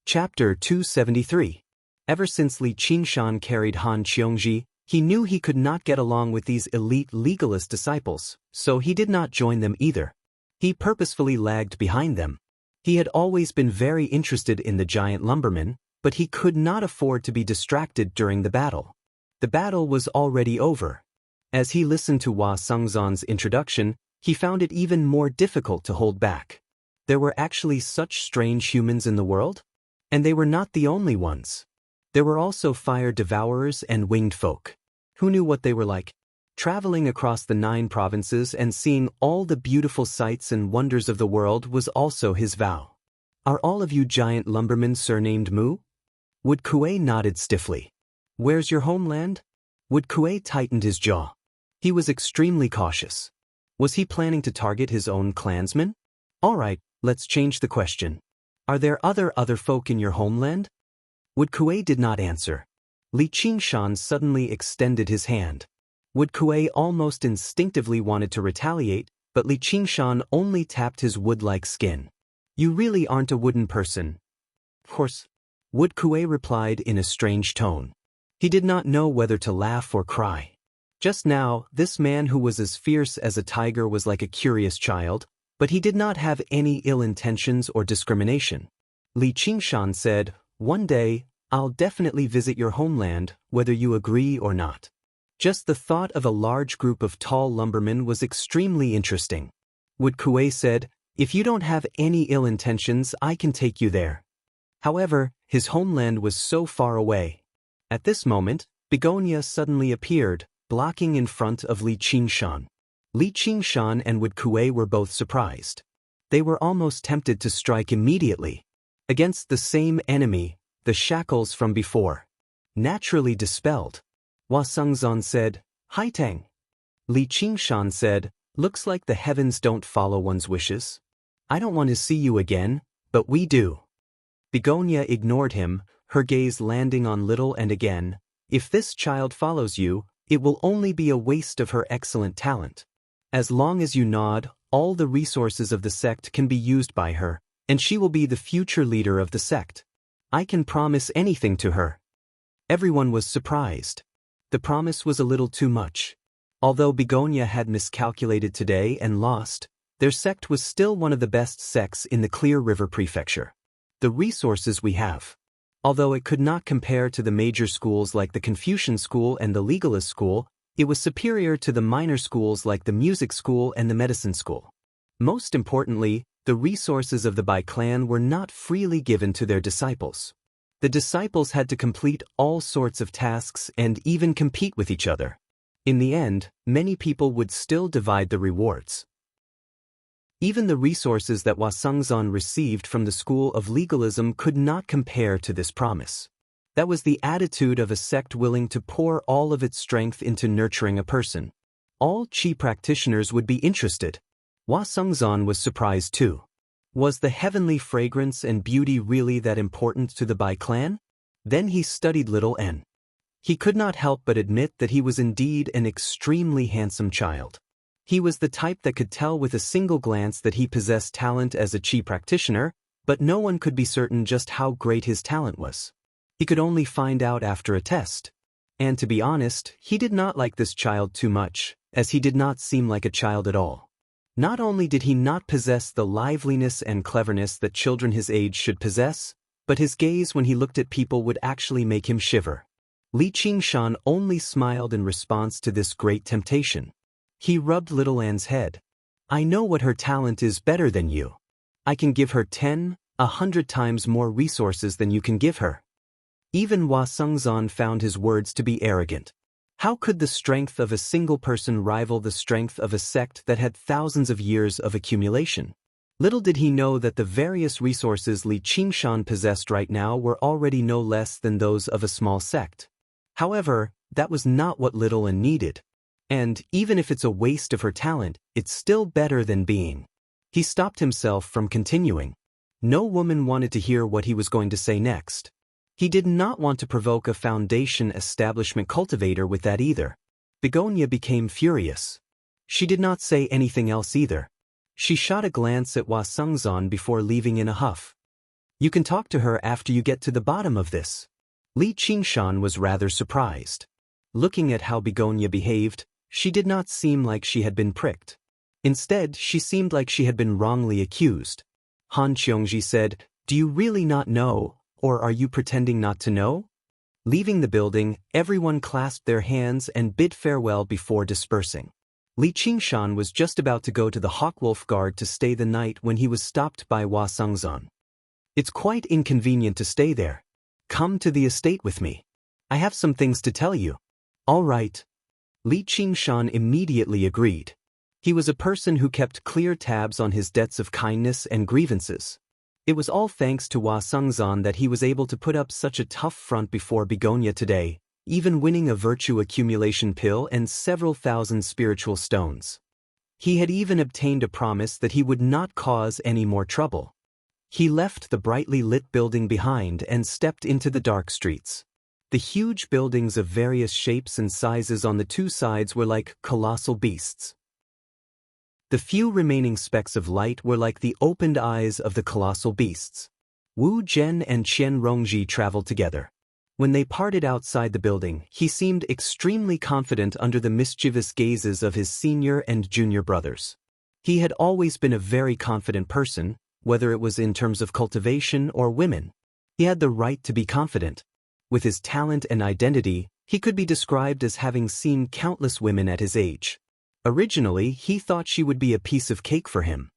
Chapter 273. Ever since Li Qingshan carried Han Qiongji, he knew he could not get along with these elite legalist disciples, so he did not join them either. He purposefully lagged behind them. He had always been very interested in the giant lumberman, but he could not afford to be distracted during the battle. The battle was already over. As he listened to Hua Sengzan's introduction, he found it even more difficult to hold back. There were actually such strange humans in the world? And they were not the only ones. There were also fire devourers and winged folk. Who knew what they were like? Traveling across the 9 provinces and seeing all the beautiful sights and wonders of the world was also his vow. Are all of you giant lumbermen surnamed Mu? Would Kuei nodded stiffly. Where's your homeland? Would Kuei tightened his jaw. He was extremely cautious. Was he planning to target his own clansmen? All right, let's change the question. Are there other folk in your homeland? Would Kuei did not answer. Li Qingshan suddenly extended his hand. Would Kuei almost instinctively wanted to retaliate, but Li Qingshan only tapped his wood-like skin. You really aren't a wooden person. Of course. Would Kuei replied in a strange tone. He did not know whether to laugh or cry. Just now, this man who was as fierce as a tiger was like a curious child, but he did not have any ill intentions or discrimination. Li Qingshan said, "One day, I'll definitely visit your homeland, whether you agree or not." Just the thought of a large group of tall lumbermen was extremely interesting. Would Kuei said, "If you don't have any ill intentions, I can take you there." However, his homeland was so far away. At this moment, Begonia suddenly appeared, blocking in front of Li Qingshan. Li Qingshan and Would Kuei were both surprised. They were almost tempted to strike immediately. Against the same enemy, the shackles from before. Naturally dispelled. Hua Sengzan said, "Hai Tang." Li Qingshan said, "Looks like the heavens don't follow one's wishes. I don't want to see you again, but we do." Begonia ignored him, her gaze landing on Little and again, "If this child follows you, it will only be a waste of her excellent talent. As long as you nod, all the resources of the sect can be used by her, and she will be the future leader of the sect. I can promise anything to her." Everyone was surprised. The promise was a little too much. Although Begonia had miscalculated today and lost, their sect was still one of the best sects in the Clear River Prefecture. The resources we have. Although it could not compare to the major schools like the Confucian School and the Legalist School, it was superior to the minor schools like the Music School and the Medicine School. Most importantly, the resources of the Bai clan were not freely given to their disciples. The disciples had to complete all sorts of tasks and even compete with each other. In the end, many people would still divide the rewards. Even the resources that Hua Sengzan received from the school of legalism could not compare to this promise. That was the attitude of a sect willing to pour all of its strength into nurturing a person. All Qi practitioners would be interested. Hua Sengzan was surprised too. Was the heavenly fragrance and beauty really that important to the Bai clan? Then he studied Little N. He could not help but admit that he was indeed an extremely handsome child. He was the type that could tell with a single glance that he possessed talent as a Qi practitioner, but no one could be certain just how great his talent was. He could only find out after a test. And to be honest, he did not like this child too much, as he did not seem like a child at all. Not only did he not possess the liveliness and cleverness that children his age should possess, but his gaze when he looked at people would actually make him shiver. Li Qingshan only smiled in response to this great temptation. He rubbed Little Anne's head. "I know what her talent is better than you. I can give her 10, 100 times more resources than you can give her." Even Hua Sengzan found his words to be arrogant. How could the strength of a single person rival the strength of a sect that had thousands of years of accumulation? Little did he know that the various resources Li Qingshan possessed right now were already no less than those of a small sect. However, that was not what Little Anne needed. And, even if it's a waste of her talent, it's still better than being. He stopped himself from continuing. No woman wanted to hear what he was going to say next. He did not want to provoke a foundation establishment cultivator with that either. Begonia became furious. She did not say anything else either. She shot a glance at Hua Sengzan before leaving in a huff. You can talk to her after you get to the bottom of this. Li Qingshan was rather surprised. Looking at how Begonia behaved, she did not seem like she had been pricked. Instead, she seemed like she had been wrongly accused. Han Qiongji said, "Do you really not know, or are you pretending not to know?" Leaving the building, everyone clasped their hands and bid farewell before dispersing. Li Qingshan was just about to go to the Hawkwolf Guard to stay the night when he was stopped by Hua Sengzan. "It's quite inconvenient to stay there. Come to the estate with me. I have some things to tell you." "All right." Li Qingshan immediately agreed. He was a person who kept clear tabs on his debts of kindness and grievances. It was all thanks to Hua Sengzan that he was able to put up such a tough front before Begonia today, even winning a virtue accumulation pill and several thousand spiritual stones. He had even obtained a promise that he would not cause any more trouble. He left the brightly lit building behind and stepped into the dark streets. The huge buildings of various shapes and sizes on the two sides were like colossal beasts. The few remaining specks of light were like the opened eyes of the colossal beasts. Wu Zhen and Qian Rongji traveled together. When they parted outside the building, he seemed extremely confident under the mischievous gazes of his senior and junior brothers. He had always been a very confident person, whether it was in terms of cultivation or women. He had the right to be confident. With his talent and identity, he could be described as having seen countless women at his age. Originally, he thought she would be a piece of cake for him.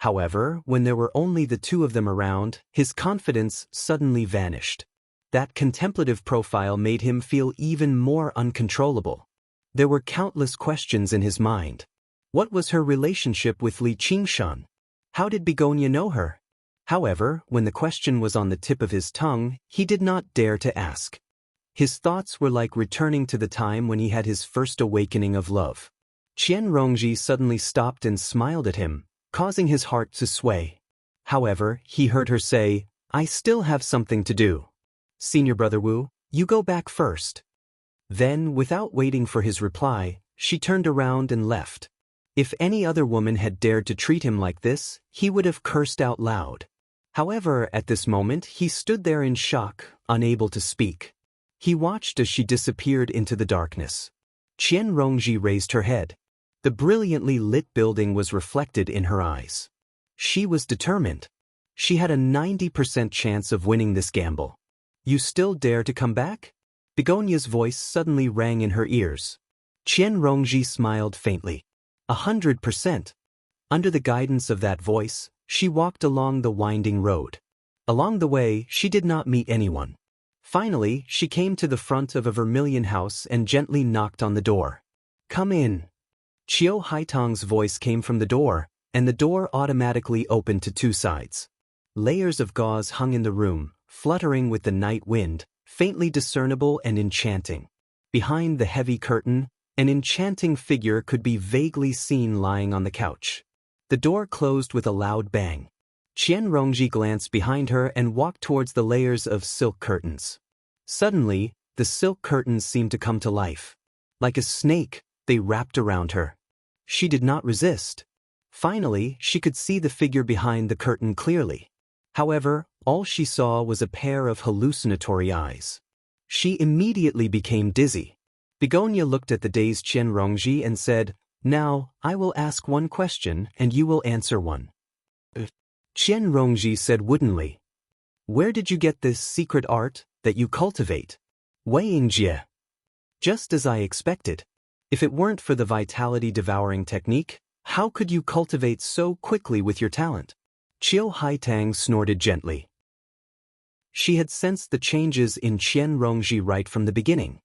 However, when there were only the two of them around, his confidence suddenly vanished. That contemplative profile made him feel even more uncontrollable. There were countless questions in his mind. What was her relationship with Li Qingshan? How did Begonia know her? However, when the question was on the tip of his tongue, he did not dare to ask. His thoughts were like returning to the time when he had his first awakening of love. Qian Rongji suddenly stopped and smiled at him, causing his heart to sway. However, he heard her say, "I still have something to do. Senior Brother Wu, you go back first." Then, without waiting for his reply, she turned around and left. If any other woman had dared to treat him like this, he would have cursed out loud. However, at this moment, he stood there in shock, unable to speak. He watched as she disappeared into the darkness. Qian Rongji raised her head. The brilliantly lit building was reflected in her eyes. She was determined. She had a 90% chance of winning this gamble. "You still dare to come back?" Begonia's voice suddenly rang in her ears. Qian Rongji smiled faintly. 100%. Under the guidance of that voice, she walked along the winding road. Along the way, she did not meet anyone. Finally, she came to the front of a vermilion house and gently knocked on the door. "Come in." Qiu Haitong's voice came from the door, and the door automatically opened to two sides. Layers of gauze hung in the room, fluttering with the night wind, faintly discernible and enchanting. Behind the heavy curtain, an enchanting figure could be vaguely seen lying on the couch. The door closed with a loud bang. Qian Rongji glanced behind her and walked towards the layers of silk curtains. Suddenly, the silk curtains seemed to come to life. Like a snake, they wrapped around her. She did not resist. Finally, she could see the figure behind the curtain clearly. However, all she saw was a pair of hallucinatory eyes. She immediately became dizzy. Begonia looked at the dazed Qian Rongji and said, "Now, I will ask one question and you will answer one." Qian Rongji said woodenly, "Where did you get this secret art that you cultivate?" "Weiyingjie." "Just as I expected. If it weren't for the vitality-devouring technique, how could you cultivate so quickly with your talent?" Qiu Haitang snorted gently. She had sensed the changes in Qian Rongji right from the beginning.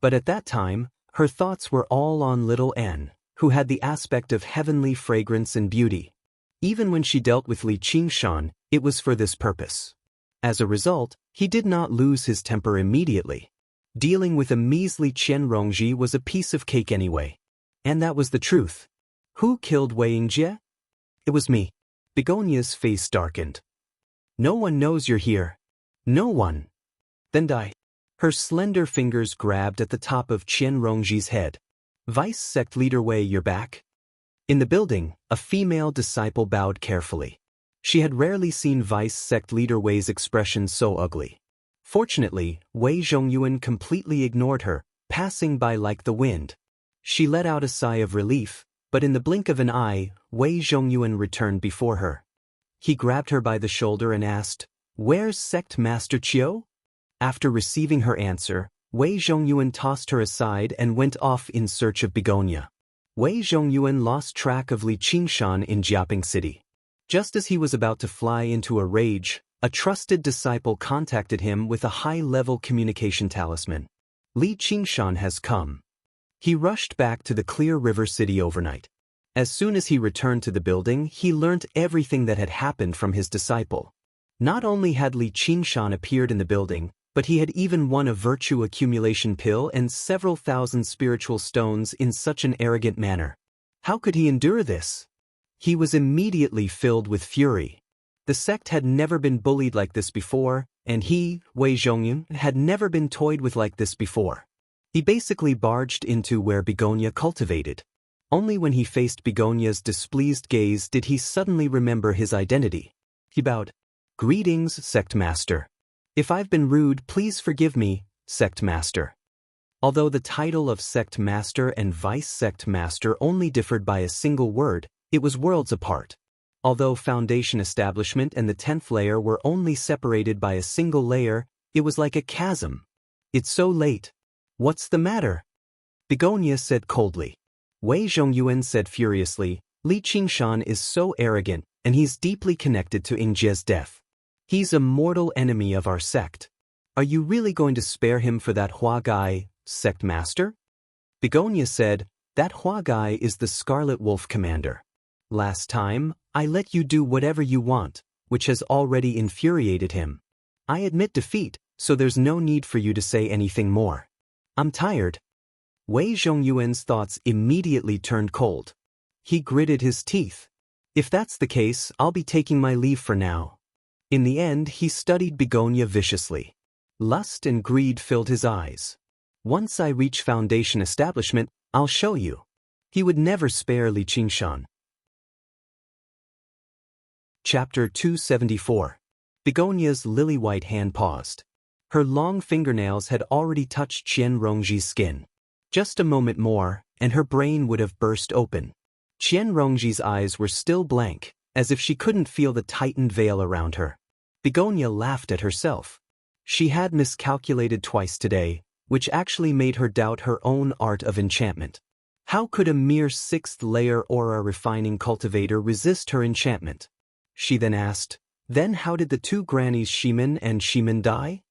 But at that time, her thoughts were all on little Anne, who had the aspect of heavenly fragrance and beauty. Even when she dealt with Li Qingshan, it was for this purpose. As a result, he did not lose his temper immediately. Dealing with a measly Qian Rongji was a piece of cake anyway. And that was the truth. "Who killed Weiyingjie?" "It was me." Begonia's face darkened. "No one knows you're here." "No one." "Then die." Her slender fingers grabbed at the top of Qian Rongji's head. "Vice sect leader Wei, you're back?" In the building, a female disciple bowed carefully. She had rarely seen vice sect leader Wei's expression so ugly. Fortunately, Wei Zhongyuan completely ignored her, passing by like the wind. She let out a sigh of relief, but in the blink of an eye, Wei Zhongyuan returned before her. He grabbed her by the shoulder and asked, "Where's Sect Master Qiu?" After receiving her answer, Wei Zhongyuan tossed her aside and went off in search of Begonia. Wei Zhongyuan lost track of Li Qingshan in Jiaping City. Just as he was about to fly into a rage, a trusted disciple contacted him with a high-level communication talisman. Li Qingshan has come. He rushed back to the Clear River City overnight. As soon as he returned to the building, he learnt everything that had happened from his disciple. Not only had Li Qingshan appeared in the building, but he had even won a virtue accumulation pill and several thousand spiritual stones in such an arrogant manner. How could he endure this? He was immediately filled with fury. The sect had never been bullied like this before, and he, Wei Zhongyuan, had never been toyed with like this before. He basically barged into where Begonia cultivated. Only when he faced Begonia's displeased gaze did he suddenly remember his identity. He bowed. "Greetings, Sect Master. If I've been rude, please forgive me, Sect Master." Although the title of Sect Master and Vice Sect Master only differed by a single word, it was worlds apart. Although Foundation Establishment and the 10th layer were only separated by a single layer, it was like a chasm. "It's so late. What's the matter?" Begonia said coldly. Wei Zhongyuan said furiously, "Li Qingshan is so arrogant, and he's deeply connected to Yingjie's death. He's a mortal enemy of our sect. Are you really going to spare him for that Hua guy, Sect Master?" Begonia said, "That Hua guy is the Scarlet Wolf commander. Last time, I let you do whatever you want, which has already infuriated him. I admit defeat, so there's no need for you to say anything more. I'm tired." Wei Zhongyuan's thoughts immediately turned cold. He gritted his teeth. "If that's the case, I'll be taking my leave for now." In the end, he studied Begonia viciously. Lust and greed filled his eyes. "Once I reach Foundation Establishment, I'll show you." He would never spare Li Qingshan. Chapter 274. Begonia's lily-white hand paused. Her long fingernails had already touched Qian Rongji's skin. Just a moment more, and her brain would have burst open. Qian Rongji's eyes were still blank, as if she couldn't feel the tightened veil around her. Begonia laughed at herself. She had miscalculated twice today, which actually made her doubt her own art of enchantment. How could a mere 6th-layer aura-refining cultivator resist her enchantment? She then asked, "Then how did the two grannies Shimin and Shimin die?"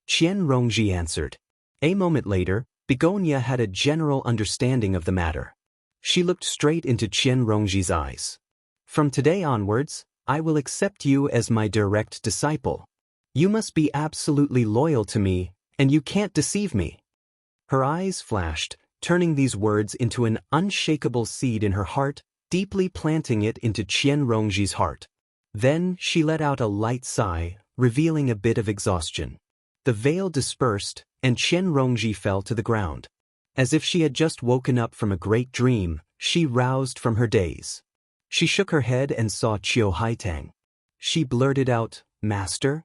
Qian Rongji answered. A moment later, Begonia had a general understanding of the matter. She looked straight into Qian Rongji's eyes. "From today onwards, I will accept you as my direct disciple. You must be absolutely loyal to me, and you can't deceive me." Her eyes flashed, turning these words into an unshakable seed in her heart, deeply planting it into Qian Rongji's heart. Then she let out a light sigh, revealing a bit of exhaustion. The veil dispersed, and Qian Rongji fell to the ground. As if she had just woken up from a great dream, she roused from her daze. She shook her head and saw Qiu Haitang. She blurted out, "Master?"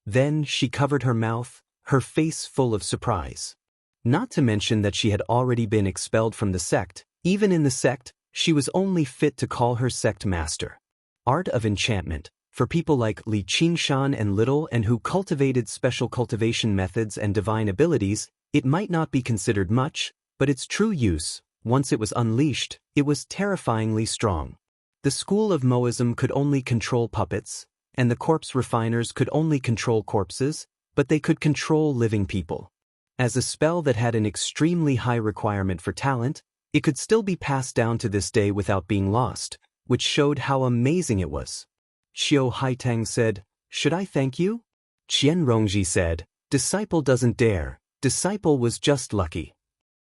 Then she covered her mouth, her face full of surprise. Not to mention that she had already been expelled from the sect. Even in the sect, she was only fit to call her sect master. Art of enchantment, for people like Li Qingshan and Little and who cultivated special cultivation methods and divine abilities, it might not be considered much, but its true use, once it was unleashed, it was terrifyingly strong. The school of Daoism could only control puppets, and the corpse refiners could only control corpses, but they could control living people. As a spell that had an extremely high requirement for talent, it could still be passed down to this day without being lost, which showed how amazing it was. Qiu Haitang said, "Should I thank you?" Qian Rongji said, "Disciple doesn't dare, disciple was just lucky."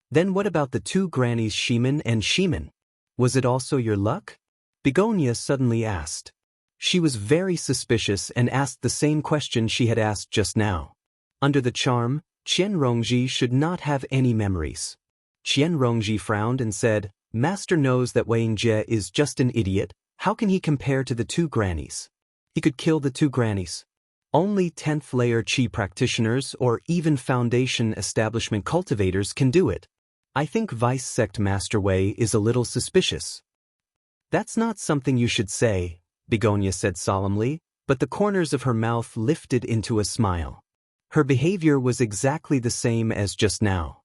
"Then what about the two grannies Shimin and Shimin? Was it also your luck?" Begonia suddenly asked. She was very suspicious and asked the same question she had asked just now. Under the charm, Qian Rongji should not have any memories. Qian Rongji frowned and said, "Master knows that Wei Yingjie is just an idiot. How can he compare to the two grannies?" he could kill the two grannies. Only 10th layer Qi practitioners or even Foundation establishment cultivators can do it. I think Vice Sect Master Wei is a little suspicious. That's not something you should say, Begonia said solemnly, but the corners of her mouth lifted into a smile. Her behavior was exactly the same as just now.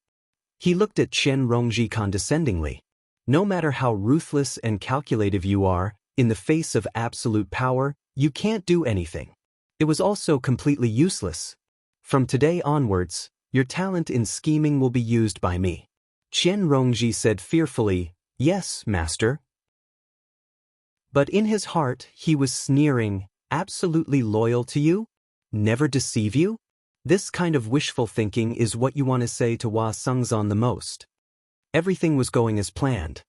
He looked at Chen Rongji condescendingly. No matter how ruthless and calculative you are, in the face of absolute power, you can't do anything. It was also completely useless. From today onwards, your talent in scheming will be used by me. Chen Rongji said fearfully, "Yes, master." But in his heart, he was sneering, "Absolutely loyal to you? Never deceive you?" This kind of wishful thinking is what you want to say to Hua Sengzan the most. Everything was going as planned.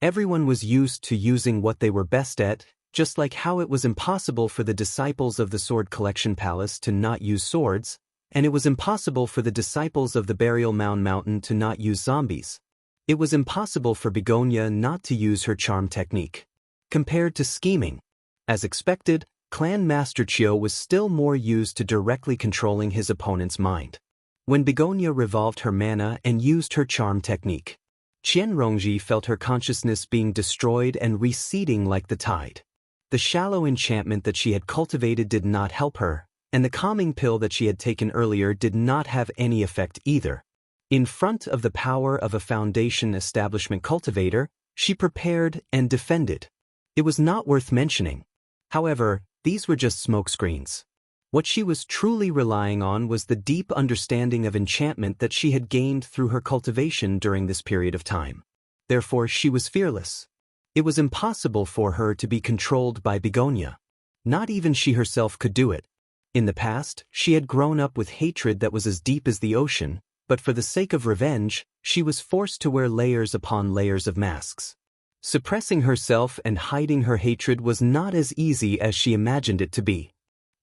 Everyone was used to using what they were best at, just like how it was impossible for the disciples of the Sword Collection Palace to not use swords, and it was impossible for the disciples of the Burial Mound Mountain to not use zombies. It was impossible for Begonia not to use her charm technique. Compared to scheming, as expected, Clan Master Chiu was still more used to directly controlling his opponent's mind. When Begonia revolved her mana and used her charm technique, Chen Rongji felt her consciousness being destroyed and receding like the tide. The shallow enchantment that she had cultivated did not help her, and the calming pill that she had taken earlier did not have any effect either. In front of the power of a Foundation establishment cultivator, she prepared and defended. It was not worth mentioning. However, these were just smokescreens. What she was truly relying on was the deep understanding of enchantment that she had gained through her cultivation during this period of time. Therefore, she was fearless. It was impossible for her to be controlled by Begonia. Not even she herself could do it. In the past, she had grown up with hatred that was as deep as the ocean, but for the sake of revenge, she was forced to wear layers upon layers of masks. Suppressing herself and hiding her hatred was not as easy as she imagined it to be.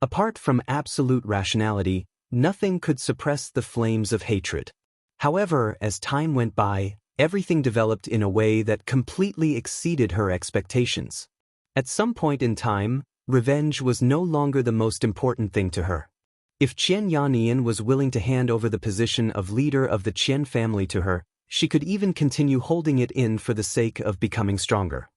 Apart from absolute rationality, nothing could suppress the flames of hatred. However, as time went by, everything developed in a way that completely exceeded her expectations. At some point in time, revenge was no longer the most important thing to her. If Qian Yannian was willing to hand over the position of leader of the Qian family to her, she could even continue holding it in for the sake of becoming stronger.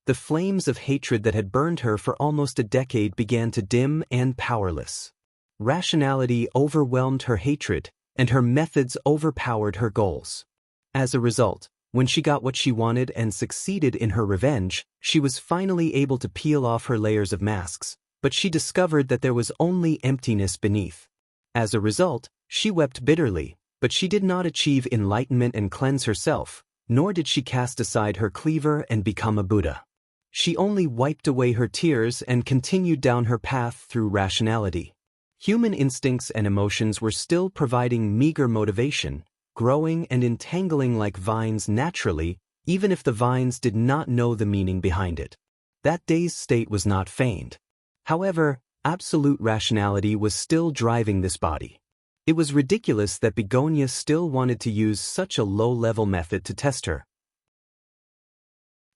The flames of hatred that had burned her for almost a decade began to dim and powerless. Rationality overwhelmed her hatred, and her methods overpowered her goals. As a result, when she got what she wanted and succeeded in her revenge, she was finally able to peel off her layers of masks, but she discovered that there was only emptiness beneath. As a result, she wept bitterly, but she did not achieve enlightenment and cleanse herself, nor did she cast aside her cleaver and become a Buddha. She only wiped away her tears and continued down her path through rationality. Human instincts and emotions were still providing meager motivation, growing and entangling like vines naturally, even if the vines did not know the meaning behind it. That dazed state was not feigned. However, absolute rationality was still driving this body. It was ridiculous that Begonia still wanted to use such a low-level method to test her.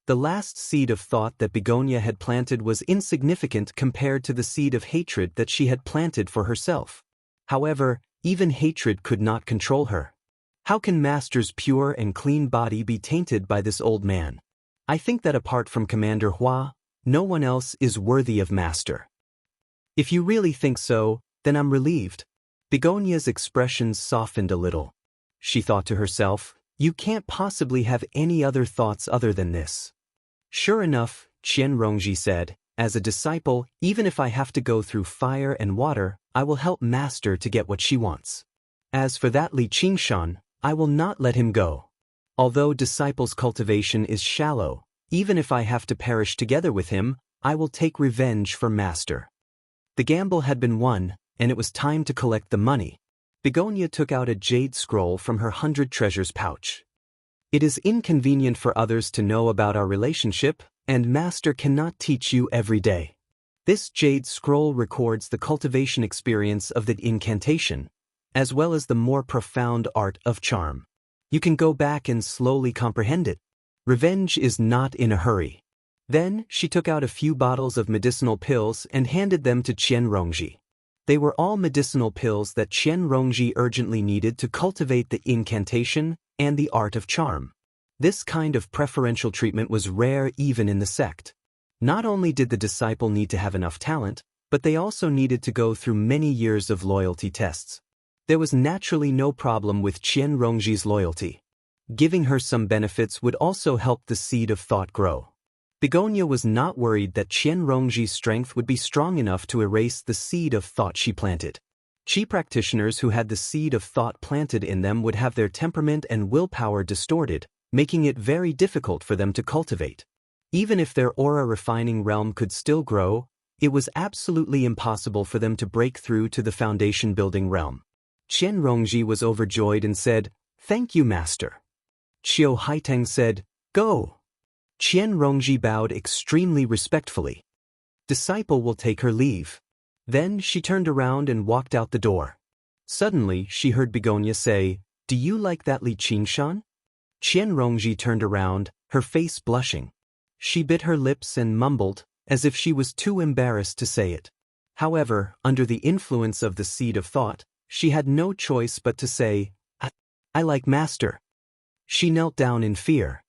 The last seed of thought that Begonia had planted was insignificant compared to the seed of hatred that she had planted for herself. However, even hatred could not control her. How can Master's pure and clean body be tainted by this old man? I think that apart from Commander Hua, no one else is worthy of Master. If you really think so, then I'm relieved. Begonia's expression softened a little. She thought to herself, you can't possibly have any other thoughts other than this. Sure enough, Qian Rongji said, as a disciple, even if I have to go through fire and water, I will help Master to get what she wants. As for that Li Qingshan, I will not let him go. Although disciples' cultivation is shallow, even if I have to perish together with him, I will take revenge for Master. The gamble had been won, and it was time to collect the money. Begonia took out a jade scroll from her 100 treasures pouch. It is inconvenient for others to know about our relationship, and Master cannot teach you every day. This jade scroll records the cultivation experience of the incantation, as well as the more profound art of charm. You can go back and slowly comprehend it. Revenge is not in a hurry. Then, she took out a few bottles of medicinal pills and handed them to Qian Rongji. They were all medicinal pills that Qian Rongji urgently needed to cultivate the incantation and the art of charm. This kind of preferential treatment was rare even in the sect. Not only did the disciple need to have enough talent, but they also needed to go through many years of loyalty tests. There was naturally no problem with Qian Rongji's loyalty. Giving her some benefits would also help the seed of thought grow. Begonia was not worried that Qian Rongji's strength would be strong enough to erase the seed of thought she planted. Qi practitioners who had the seed of thought planted in them would have their temperament and willpower distorted, making it very difficult for them to cultivate. Even if their aura-refining realm could still grow, it was absolutely impossible for them to break through to the foundation-building realm. Qian Rongji was overjoyed and said, "Thank you, Master." Qiu Haiteng said, "Go." Qian Rongji bowed extremely respectfully. "Disciple will take her leave." Then she turned around and walked out the door. Suddenly, she heard Begonia say, "Do you like that Li Qingshan?" Qian Rongji turned around, her face blushing. She bit her lips and mumbled, as if she was too embarrassed to say it. However, under the influence of the seed of thought, she had no choice but to say, I like Master." She knelt down in fear.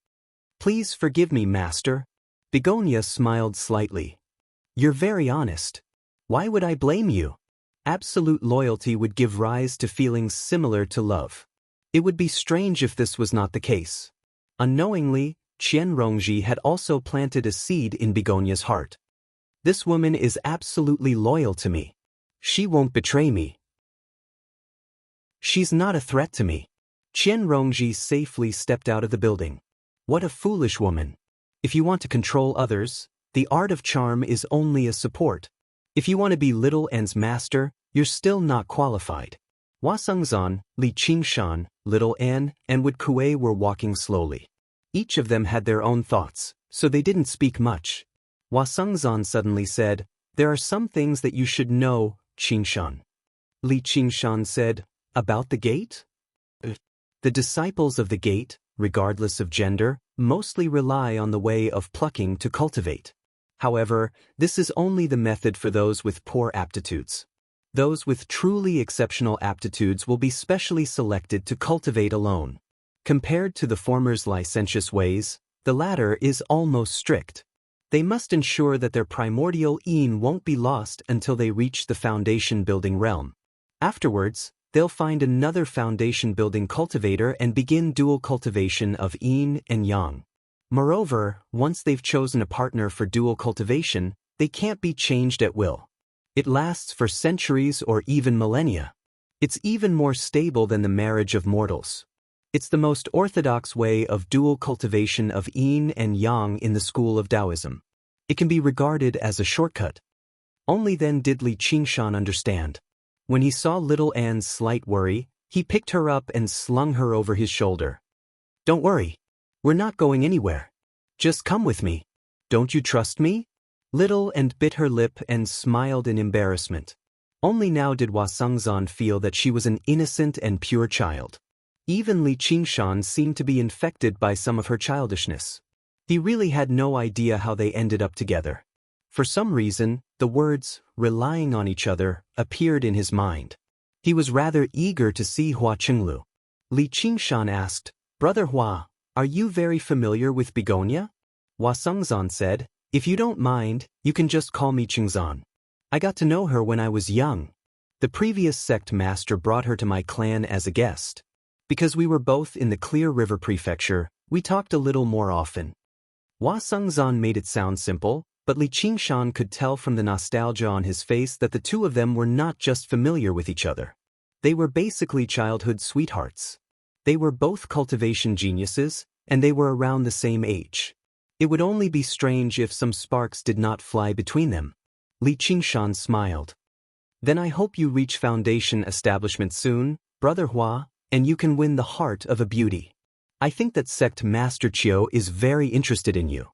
"Please forgive me, Master." Begonia smiled slightly. "You're very honest. Why would I blame you? Absolute loyalty would give rise to feelings similar to love. It would be strange if this was not the case." Unknowingly, Qian Rongji had also planted a seed in Begonia's heart. "This woman is absolutely loyal to me. She won't betray me. She's not a threat to me." Qian Rongji safely stepped out of the building. What a foolish woman. If you want to control others, the art of charm is only a support. If you want to be Little N's master, you're still not qualified. Hua Sengzan, Li Qingshan, Little N, and Wu Kuei were walking slowly. Each of them had their own thoughts, so they didn't speak much. Hua Sengzan suddenly said, "There are some things that you should know, Qingshan." Li Qingshan said, "About the gate?" The disciples of the gate, regardless of gender, mostly rely on the way of plucking to cultivate. However, this is only the method for those with poor aptitudes. Those with truly exceptional aptitudes will be specially selected to cultivate alone. Compared to the former's licentious ways, the latter is almost strict. They must ensure that their primordial yin won't be lost until they reach the foundation-building realm. Afterwards, they'll find another foundation-building cultivator and begin dual cultivation of yin and yang. Moreover, once they've chosen a partner for dual cultivation, they can't be changed at will. It lasts for centuries or even millennia. It's even more stable than the marriage of mortals. It's the most orthodox way of dual cultivation of yin and yang in the school of Daoism. It can be regarded as a shortcut. Only then did Li Qingshan understand. When he saw little Anne's slight worry, he picked her up and slung her over his shoulder. "Don't worry. We're not going anywhere. Just come with me. Don't you trust me?" Little Anne bit her lip and smiled in embarrassment. Only now did Hua Sengzan feel that she was an innocent and pure child. Even Li Qingshan seemed to be infected by some of her childishness. He really had no idea how they ended up together. For some reason, the words, "relying on each other," appeared in his mind. He was rather eager to see Hua Qinglu. Li Qingshan asked, "Brother Hua, are you very familiar with Begonia?" Hua Sengzan said, "If you don't mind, you can just call me Qingzan. I got to know her when I was young. The previous sect master brought her to my clan as a guest. Because we were both in the Clear River Prefecture, we talked a little more often." Hua Sengzan made it sound simple, but Li Qingshan could tell from the nostalgia on his face that the two of them were not just familiar with each other. They were basically childhood sweethearts. They were both cultivation geniuses, and they were around the same age. It would only be strange if some sparks did not fly between them. Li Qingshan smiled. "Then I hope you reach foundation establishment soon, Brother Hua, and you can win the heart of a beauty. I think that sect Master Qiu is very interested in you."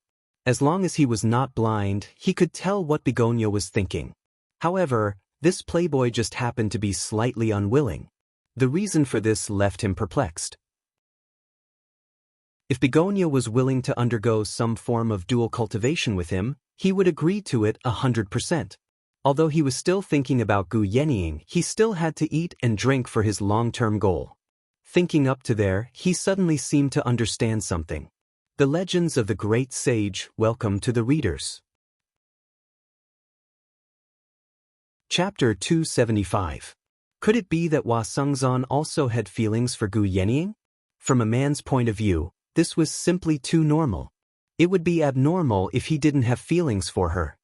As long as he was not blind, he could tell what Begonia was thinking. However, this playboy just happened to be slightly unwilling. The reason for this left him perplexed. If Begonia was willing to undergo some form of dual cultivation with him, he would agree to it 100%. Although he was still thinking about Gu Yenying, he still had to eat and drink for his long-term goal. Thinking up to there, he suddenly seemed to understand something. The legends of the great sage welcome to the readers. Chapter 275. Could it be that Hua Sengzan also had feelings for Gu Yenying? From a man's point of view, this was simply too normal. It would be abnormal if he didn't have feelings for her.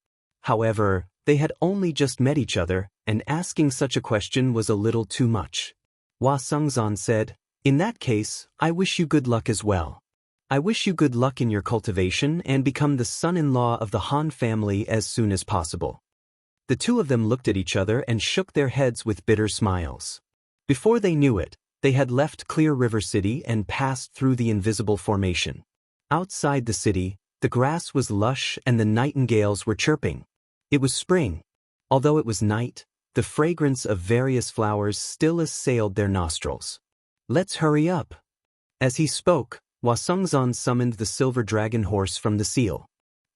However, they had only just met each other, and asking such a question was a little too much. Hua Sengzan said, "In that case, I wish you good luck as well. I wish you good luck in your cultivation and become the son-in-law of the Han family as soon as possible." The two of them looked at each other and shook their heads with bitter smiles. Before they knew it, they had left Clear River City and passed through the invisible formation. Outside the city, the grass was lush and the nightingales were chirping. It was spring. Although it was night, the fragrance of various flowers still assailed their nostrils. "Let's hurry up." As he spoke, Hua Sengzan summoned the silver dragon horse from the seal.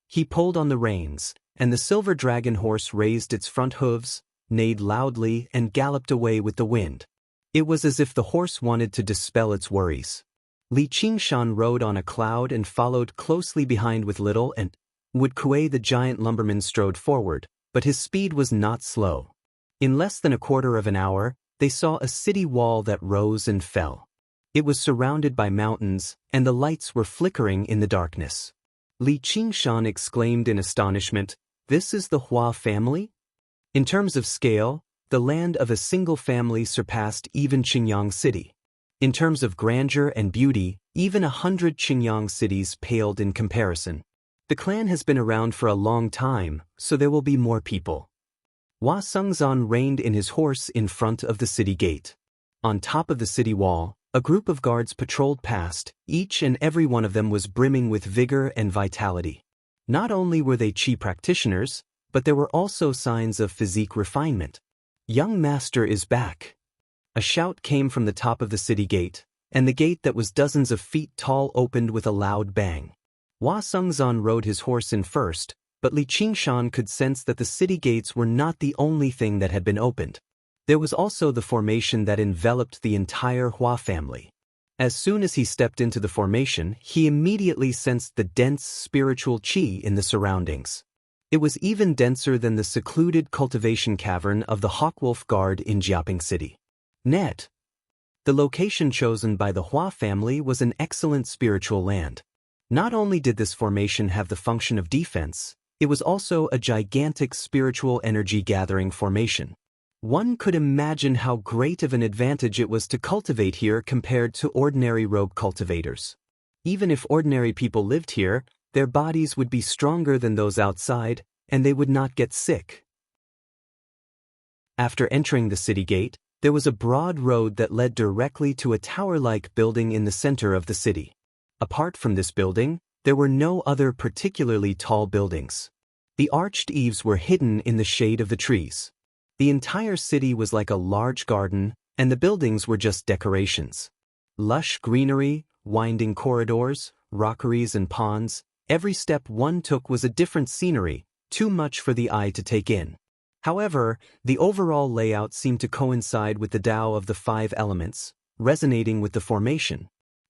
He pulled on the reins, and the silver dragon horse raised its front hooves, neighed loudly, and galloped away with the wind. It was as if the horse wanted to dispel its worries. Li Qingshan rode on a cloud and followed closely behind with Little and Wood Kuei. The giant lumberman strode forward, but his speed was not slow. In less than a quarter of an hour, they saw a city wall that rose and fell. It was surrounded by mountains, and the lights were flickering in the darkness. Li Qingshan exclaimed in astonishment, "This is the Hua family?" In terms of scale, the land of a single family surpassed even Qingyang City. In terms of grandeur and beauty, even 100 Qingyang cities paled in comparison. The clan has been around for a long time, so there will be more people. Hua Sengzan reined in his horse in front of the city gate. On top of the city wall, a group of guards patrolled past. Each and every one of them was brimming with vigor and vitality. Not only were they Qi practitioners, but there were also signs of physique refinement. "Young master is back." A shout came from the top of the city gate, and the gate that was dozens of feet tall opened with a loud bang. Hua Sengzan rode his horse in first, but Li Qingshan could sense that the city gates were not the only thing that had been opened. There was also the formation that enveloped the entire Hua family. As soon as he stepped into the formation, he immediately sensed the dense spiritual qi in the surroundings. It was even denser than the secluded cultivation cavern of the Hawkwolf Guard in Jiaping City. The location chosen by the Hua family was an excellent spiritual land. Not only did this formation have the function of defense, it was also a gigantic spiritual energy gathering formation. One could imagine how great of an advantage it was to cultivate here compared to ordinary rogue cultivators. Even if ordinary people lived here, their bodies would be stronger than those outside, and they would not get sick. After entering the city gate, there was a broad road that led directly to a tower-like building in the center of the city. Apart from this building, there were no other particularly tall buildings. The arched eaves were hidden in the shade of the trees. The entire city was like a large garden, and the buildings were just decorations. Lush greenery, winding corridors, rockeries and ponds, every step one took was a different scenery, too much for the eye to take in. However, the overall layout seemed to coincide with the Tao of the 5 elements, resonating with the formation.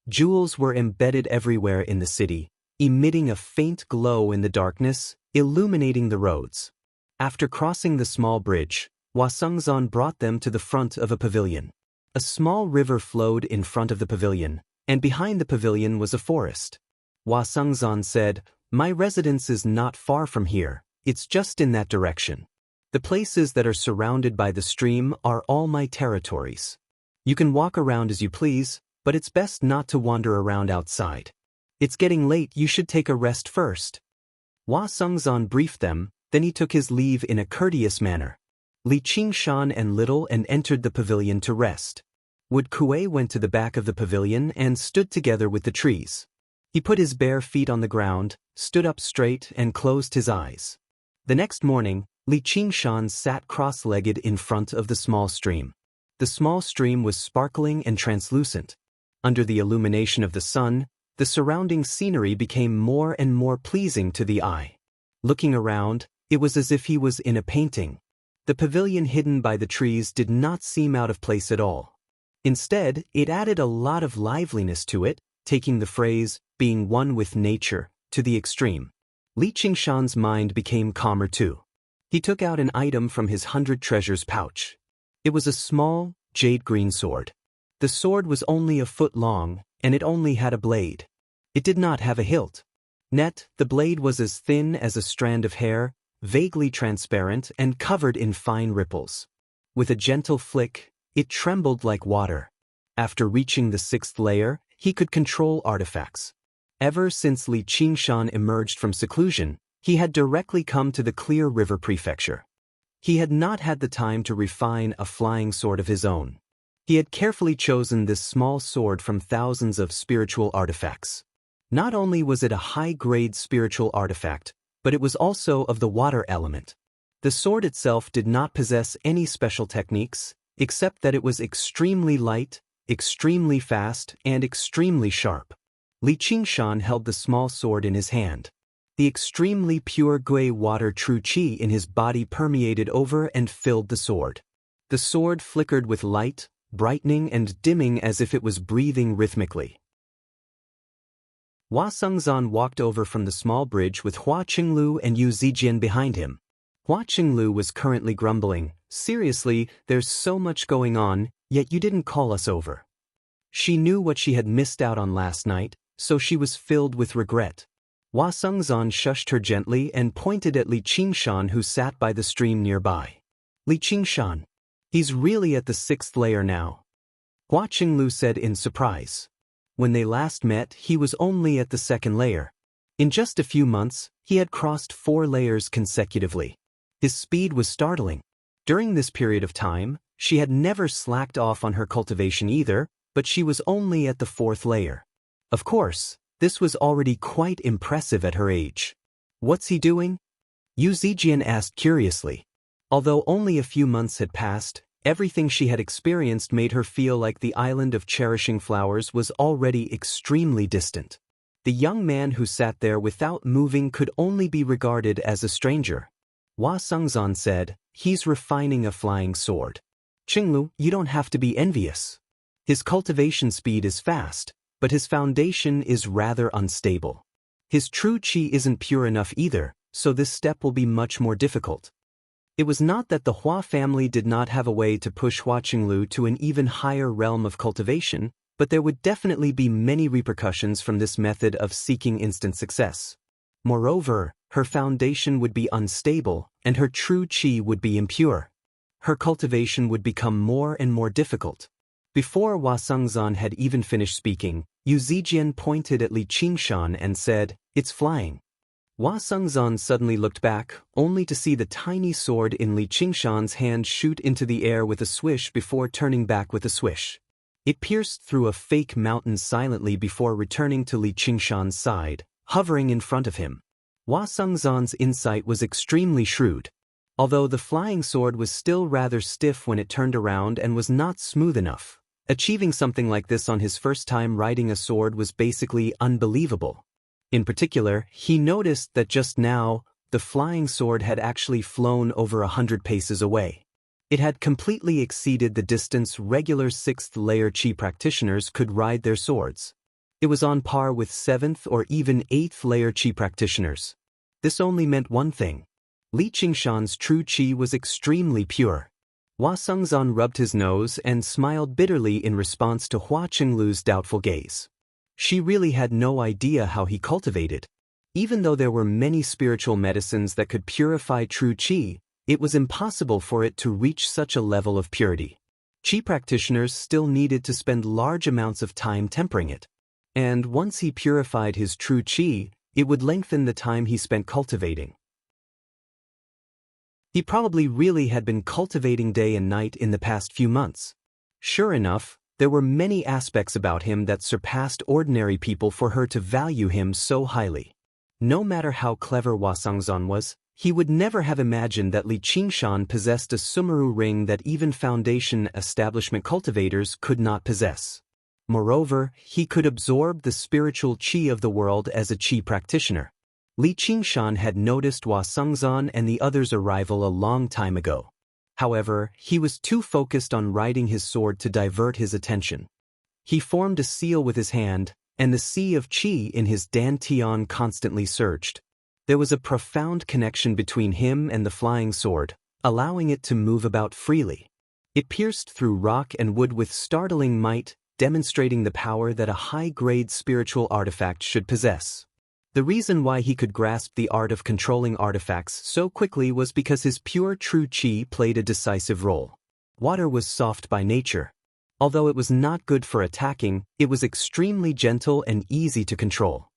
Jewels were embedded everywhere in the city, emitting a faint glow in the darkness, illuminating the roads. After crossing the small bridge, Hua Sengzan brought them to the front of a pavilion. A small river flowed in front of the pavilion, and behind the pavilion was a forest. Hua Sengzan said, "My residence is not far from here, it's just in that direction. The places that are surrounded by the stream are all my territories. You can walk around as you please, but it's best not to wander around outside. It's getting late, you should take a rest first." Hua Sengzan briefed them, then he took his leave in a courteous manner. Li Qingshan and Little and entered the pavilion to rest. Wood Kuei went to the back of the pavilion and stood together with the trees. He put his bare feet on the ground, stood up straight, and closed his eyes. The next morning, Li Qingshan sat cross-legged in front of the small stream. The small stream was sparkling and translucent. Under the illumination of the sun, the surrounding scenery became more and more pleasing to the eye. Looking around, it was as if he was in a painting. The pavilion hidden by the trees did not seem out of place at all. Instead, it added a lot of liveliness to it, taking the phrase, being one with nature, to the extreme. Li Qingshan's mind became calmer too. He took out an item from his 100 treasures pouch. It was a small, jade-green sword. The sword was only a foot long, and it only had a blade. It did not have a hilt. The blade was as thin as a strand of hair, vaguely transparent and covered in fine ripples. With a gentle flick, it trembled like water. After reaching the 6th layer, he could control artifacts. Ever since Li Qingshan emerged from seclusion, he had directly come to the Clear River Prefecture. He had not had the time to refine a flying sword of his own. He had carefully chosen this small sword from thousands of spiritual artifacts. Not only was it a high-grade spiritual artifact, but it was also of the water element. The sword itself did not possess any special techniques, except that it was extremely light, extremely fast, and extremely sharp. Li Qingshan held the small sword in his hand. The extremely pure gui water true qi in his body permeated over and filled the sword. The sword flickered with light, brightening and dimming as if it was breathing rhythmically. Hua Sengzan walked over from the small bridge with Hua Qinglu and Yu Zijian behind him. Hua Qinglu was currently grumbling, "Seriously, there's so much going on, yet you didn't call us over." She knew what she had missed out on last night, so she was filled with regret. Hua Sengzan shushed her gently and pointed at Li Qingshan, who sat by the stream nearby. "Li Qingshan. He's really at the 6th layer now," Hua Qinglu said in surprise. When they last met, he was only at the 2nd layer. In just a few months, he had crossed 4 layers consecutively. His speed was startling. During this period of time, she had never slacked off on her cultivation either, but she was only at the 4th layer. Of course, this was already quite impressive at her age. "What's he doing?" Yu Zijian asked curiously. Although only a few months had passed, everything she had experienced made her feel like the island of cherishing flowers was already extremely distant. The young man who sat there without moving could only be regarded as a stranger. Hua Sengzan said, "He's refining a flying sword. Qinglu, you don't have to be envious. His cultivation speed is fast, but his foundation is rather unstable. His true qi isn't pure enough either, so this step will be much more difficult." It was not that the Hua family did not have a way to push Hua Qinglu to an even higher realm of cultivation, but there would definitely be many repercussions from this method of seeking instant success. Moreover, her foundation would be unstable, and her true qi would be impure. Her cultivation would become more and more difficult. Before Hua Sengzan had even finished speaking, Yu Zijian pointed at Li Qingshan and said, "It's flying." Hua Sengzan suddenly looked back, only to see the tiny sword in Li Qingshan's hand shoot into the air with a swish before turning back with a swish. It pierced through a fake mountain silently before returning to Li Qingshan's side, hovering in front of him. Hua Sengzan's insight was extremely shrewd. Although the flying sword was still rather stiff when it turned around and was not smooth enough, achieving something like this on his first time riding a sword was basically unbelievable. In particular, he noticed that just now, the flying sword had actually flown over 100 paces away. It had completely exceeded the distance regular 6th layer qi practitioners could ride their swords. It was on par with 7th or even 8th layer qi practitioners. This only meant one thing. Li Qingshan's true qi was extremely pure. Hua Sengzan rubbed his nose and smiled bitterly in response to Hua Qinglu's doubtful gaze. She really had no idea how he cultivated. Even though there were many spiritual medicines that could purify true qi, it was impossible for it to reach such a level of purity. Qi practitioners still needed to spend large amounts of time tempering it. And once he purified his true qi, it would lengthen the time he spent cultivating. He probably really had been cultivating day and night in the past few months. Sure enough, there were many aspects about him that surpassed ordinary people for her to value him so highly. No matter how clever Hua Sengzan was, he would never have imagined that Li Qingshan possessed a Sumeru ring that even foundation establishment cultivators could not possess. Moreover, he could absorb the spiritual qi of the world as a qi practitioner. Li Qingshan had noticed Hua Sengzan and the others' arrival a long time ago. However, he was too focused on riding his sword to divert his attention. He formed a seal with his hand, and the sea of qi in his dantian constantly surged. There was a profound connection between him and the flying sword, allowing it to move about freely. It pierced through rock and wood with startling might, demonstrating the power that a high-grade spiritual artifact should possess. The reason why he could grasp the art of controlling artifacts so quickly was because his pure true qi played a decisive role. Water was soft by nature. Although it was not good for attacking, it was extremely gentle and easy to control.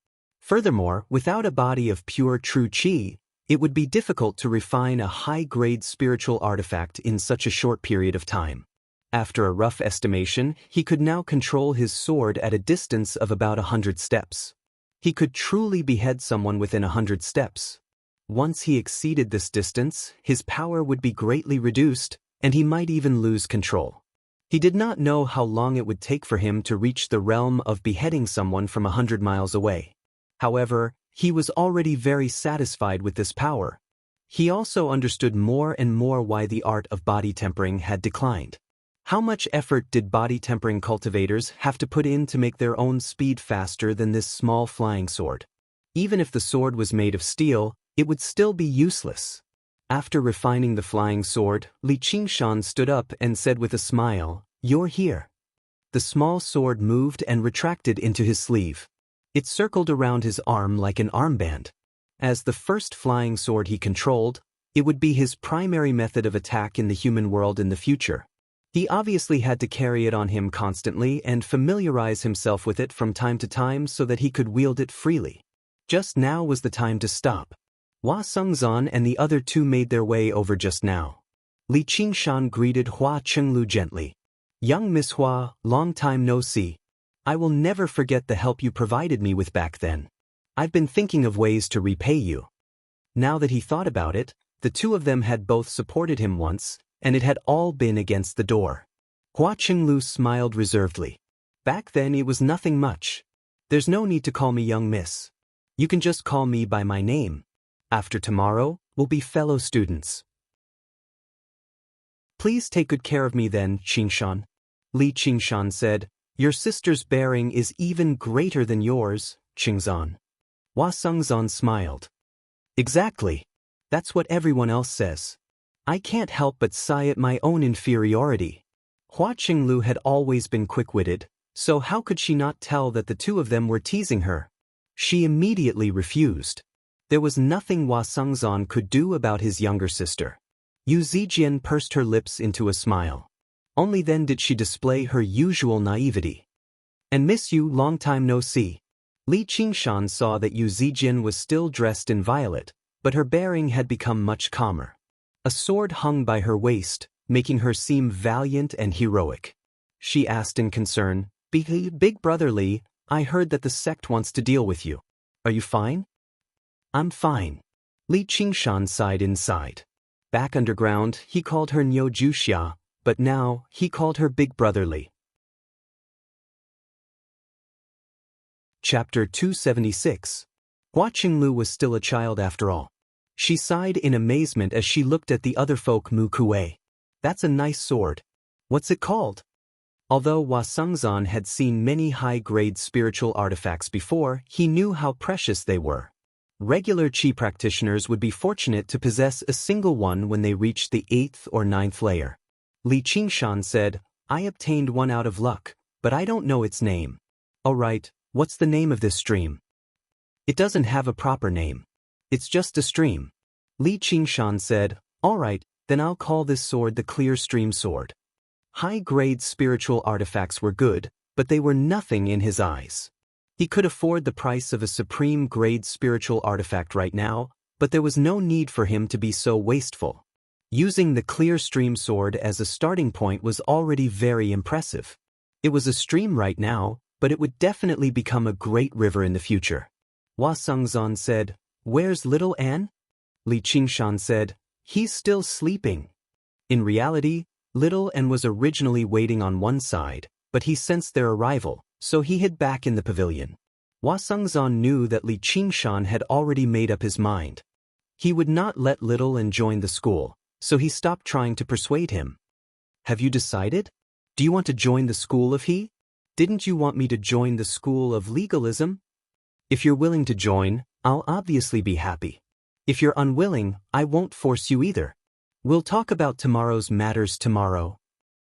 Furthermore, without a body of pure true qi, it would be difficult to refine a high-grade spiritual artifact in such a short period of time. After a rough estimation, he could now control his sword at a distance of about 100 steps. He could truly behead someone within 100 steps. Once he exceeded this distance, his power would be greatly reduced, and he might even lose control. He did not know how long it would take for him to reach the realm of beheading someone from 100 miles away. However, he was already very satisfied with this power. He also understood more and more why the art of body tempering had declined. How much effort did body tempering cultivators have to put in to make their own speed faster than this small flying sword? Even if the sword was made of steel, it would still be useless. After refining the flying sword, Li Qingshan stood up and said with a smile, "You're here." The small sword moved and retracted into his sleeve. It circled around his arm like an armband. As the first flying sword he controlled, it would be his primary method of attack in the human world in the future. He obviously had to carry it on him constantly and familiarize himself with it from time to time so that he could wield it freely. Just now was the time to stop. Hua Sengzan and the other two made their way over just now. Li Qingshan greeted Hua Chenglu gently. "Young Miss Hua, long time no see. I will never forget the help you provided me with back then. I've been thinking of ways to repay you." Now that he thought about it, the two of them had both supported him once, and it had all been against the door. Hua Chenglu smiled reservedly. "Back then it was nothing much. There's no need to call me young miss. You can just call me by my name. After tomorrow, we'll be fellow students." "Please take good care of me then, Qingshan." Li Qingshan said, "Your sister's bearing is even greater than yours, Qingzan." Hua Sengzan smiled. "Exactly. That's what everyone else says. I can't help but sigh at my own inferiority." Hua Qinglu had always been quick-witted, so how could she not tell that the two of them were teasing her? She immediately refused. There was nothing Hua Sengzan could do about his younger sister. Yu Zijian pursed her lips into a smile. Only then did she display her usual naivety. "And miss you, long time no see." Li Qingshan saw that Yu Zijian was still dressed in violet, but her bearing had become much calmer. A sword hung by her waist, making her seem valiant and heroic. She asked in concern, Big Brother Li, I heard that the sect wants to deal with you. Are you fine?" "I'm fine." Li Qingshan sighed inside. Back underground, he called her Niu Juxia, but now, he called her Big Brother Li. Chapter 276. Hua Qinglu was still a child after all. She sighed in amazement as she looked at the other folk Mu Kuei. "That's a nice sword. What's it called?" Although Hua Sengzan had seen many high-grade spiritual artifacts before, he knew how precious they were. Regular qi practitioners would be fortunate to possess a single one when they reached the 8th or 9th layer. Li Qingshan said, "I obtained one out of luck, but I don't know its name." "All right, what's the name of this stream?" "It doesn't have a proper name. It's just a stream." Li Qingshan said, "All right, then I'll call this sword the Clear Stream Sword." High-grade spiritual artifacts were good, but they were nothing in his eyes. He could afford the price of a supreme-grade spiritual artifact right now, but there was no need for him to be so wasteful. Using the Clear Stream Sword as a starting point was already very impressive. It was a stream right now, but it would definitely become a great river in the future. Hua Sengzan said, "Where's little Anne?" Li Qingshan said, "He's still sleeping." In reality, little Anne was originally waiting on one side, but he sensed their arrival, so he hid back in the pavilion. Hua Sengzan knew that Li Qingshan had already made up his mind. He would not let Little and join the school, so he stopped trying to persuade him. Have you decided? Do you want to join the school of He? Didn't you want me to join the school of legalism? If you're willing to join, I'll obviously be happy. If you're unwilling, I won't force you either. We'll talk about tomorrow's matters tomorrow.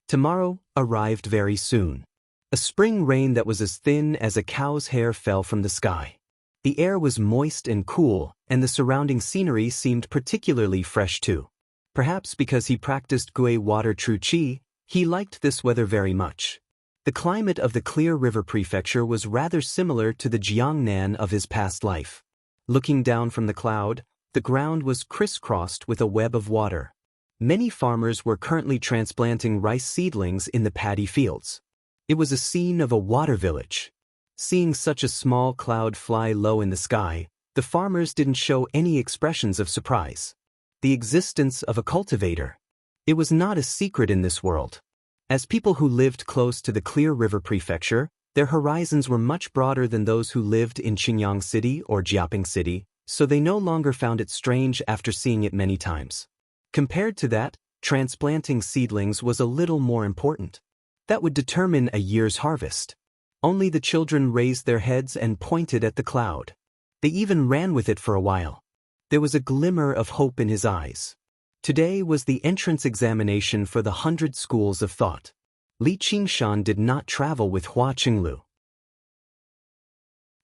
Tomorrow arrived very soon. A spring rain that was as thin as a cow's hair fell from the sky. The air was moist and cool, and the surrounding scenery seemed particularly fresh too. Perhaps because he practiced Gui Water True Qi, he liked this weather very much. The climate of the Clear River Prefecture was rather similar to the Jiangnan of his past life. Looking down from the cloud, the ground was crisscrossed with a web of water. Many farmers were currently transplanting rice seedlings in the paddy fields. It was a scene of a water village. Seeing such a small cloud fly low in the sky, the farmers didn't show any expressions of surprise. The existence of a cultivator. It was not a secret in this world. As people who lived close to the Clear River Prefecture, their horizons were much broader than those who lived in Qingyang City or Jiaping City, so they no longer found it strange after seeing it many times. Compared to that, transplanting seedlings was a little more important. That would determine a year's harvest. Only the children raised their heads and pointed at the cloud. They even ran with it for a while. There was a glimmer of hope in his eyes. Today was the entrance examination for the 100 schools of thought. Li Qingshan did not travel with Hua Qinglu.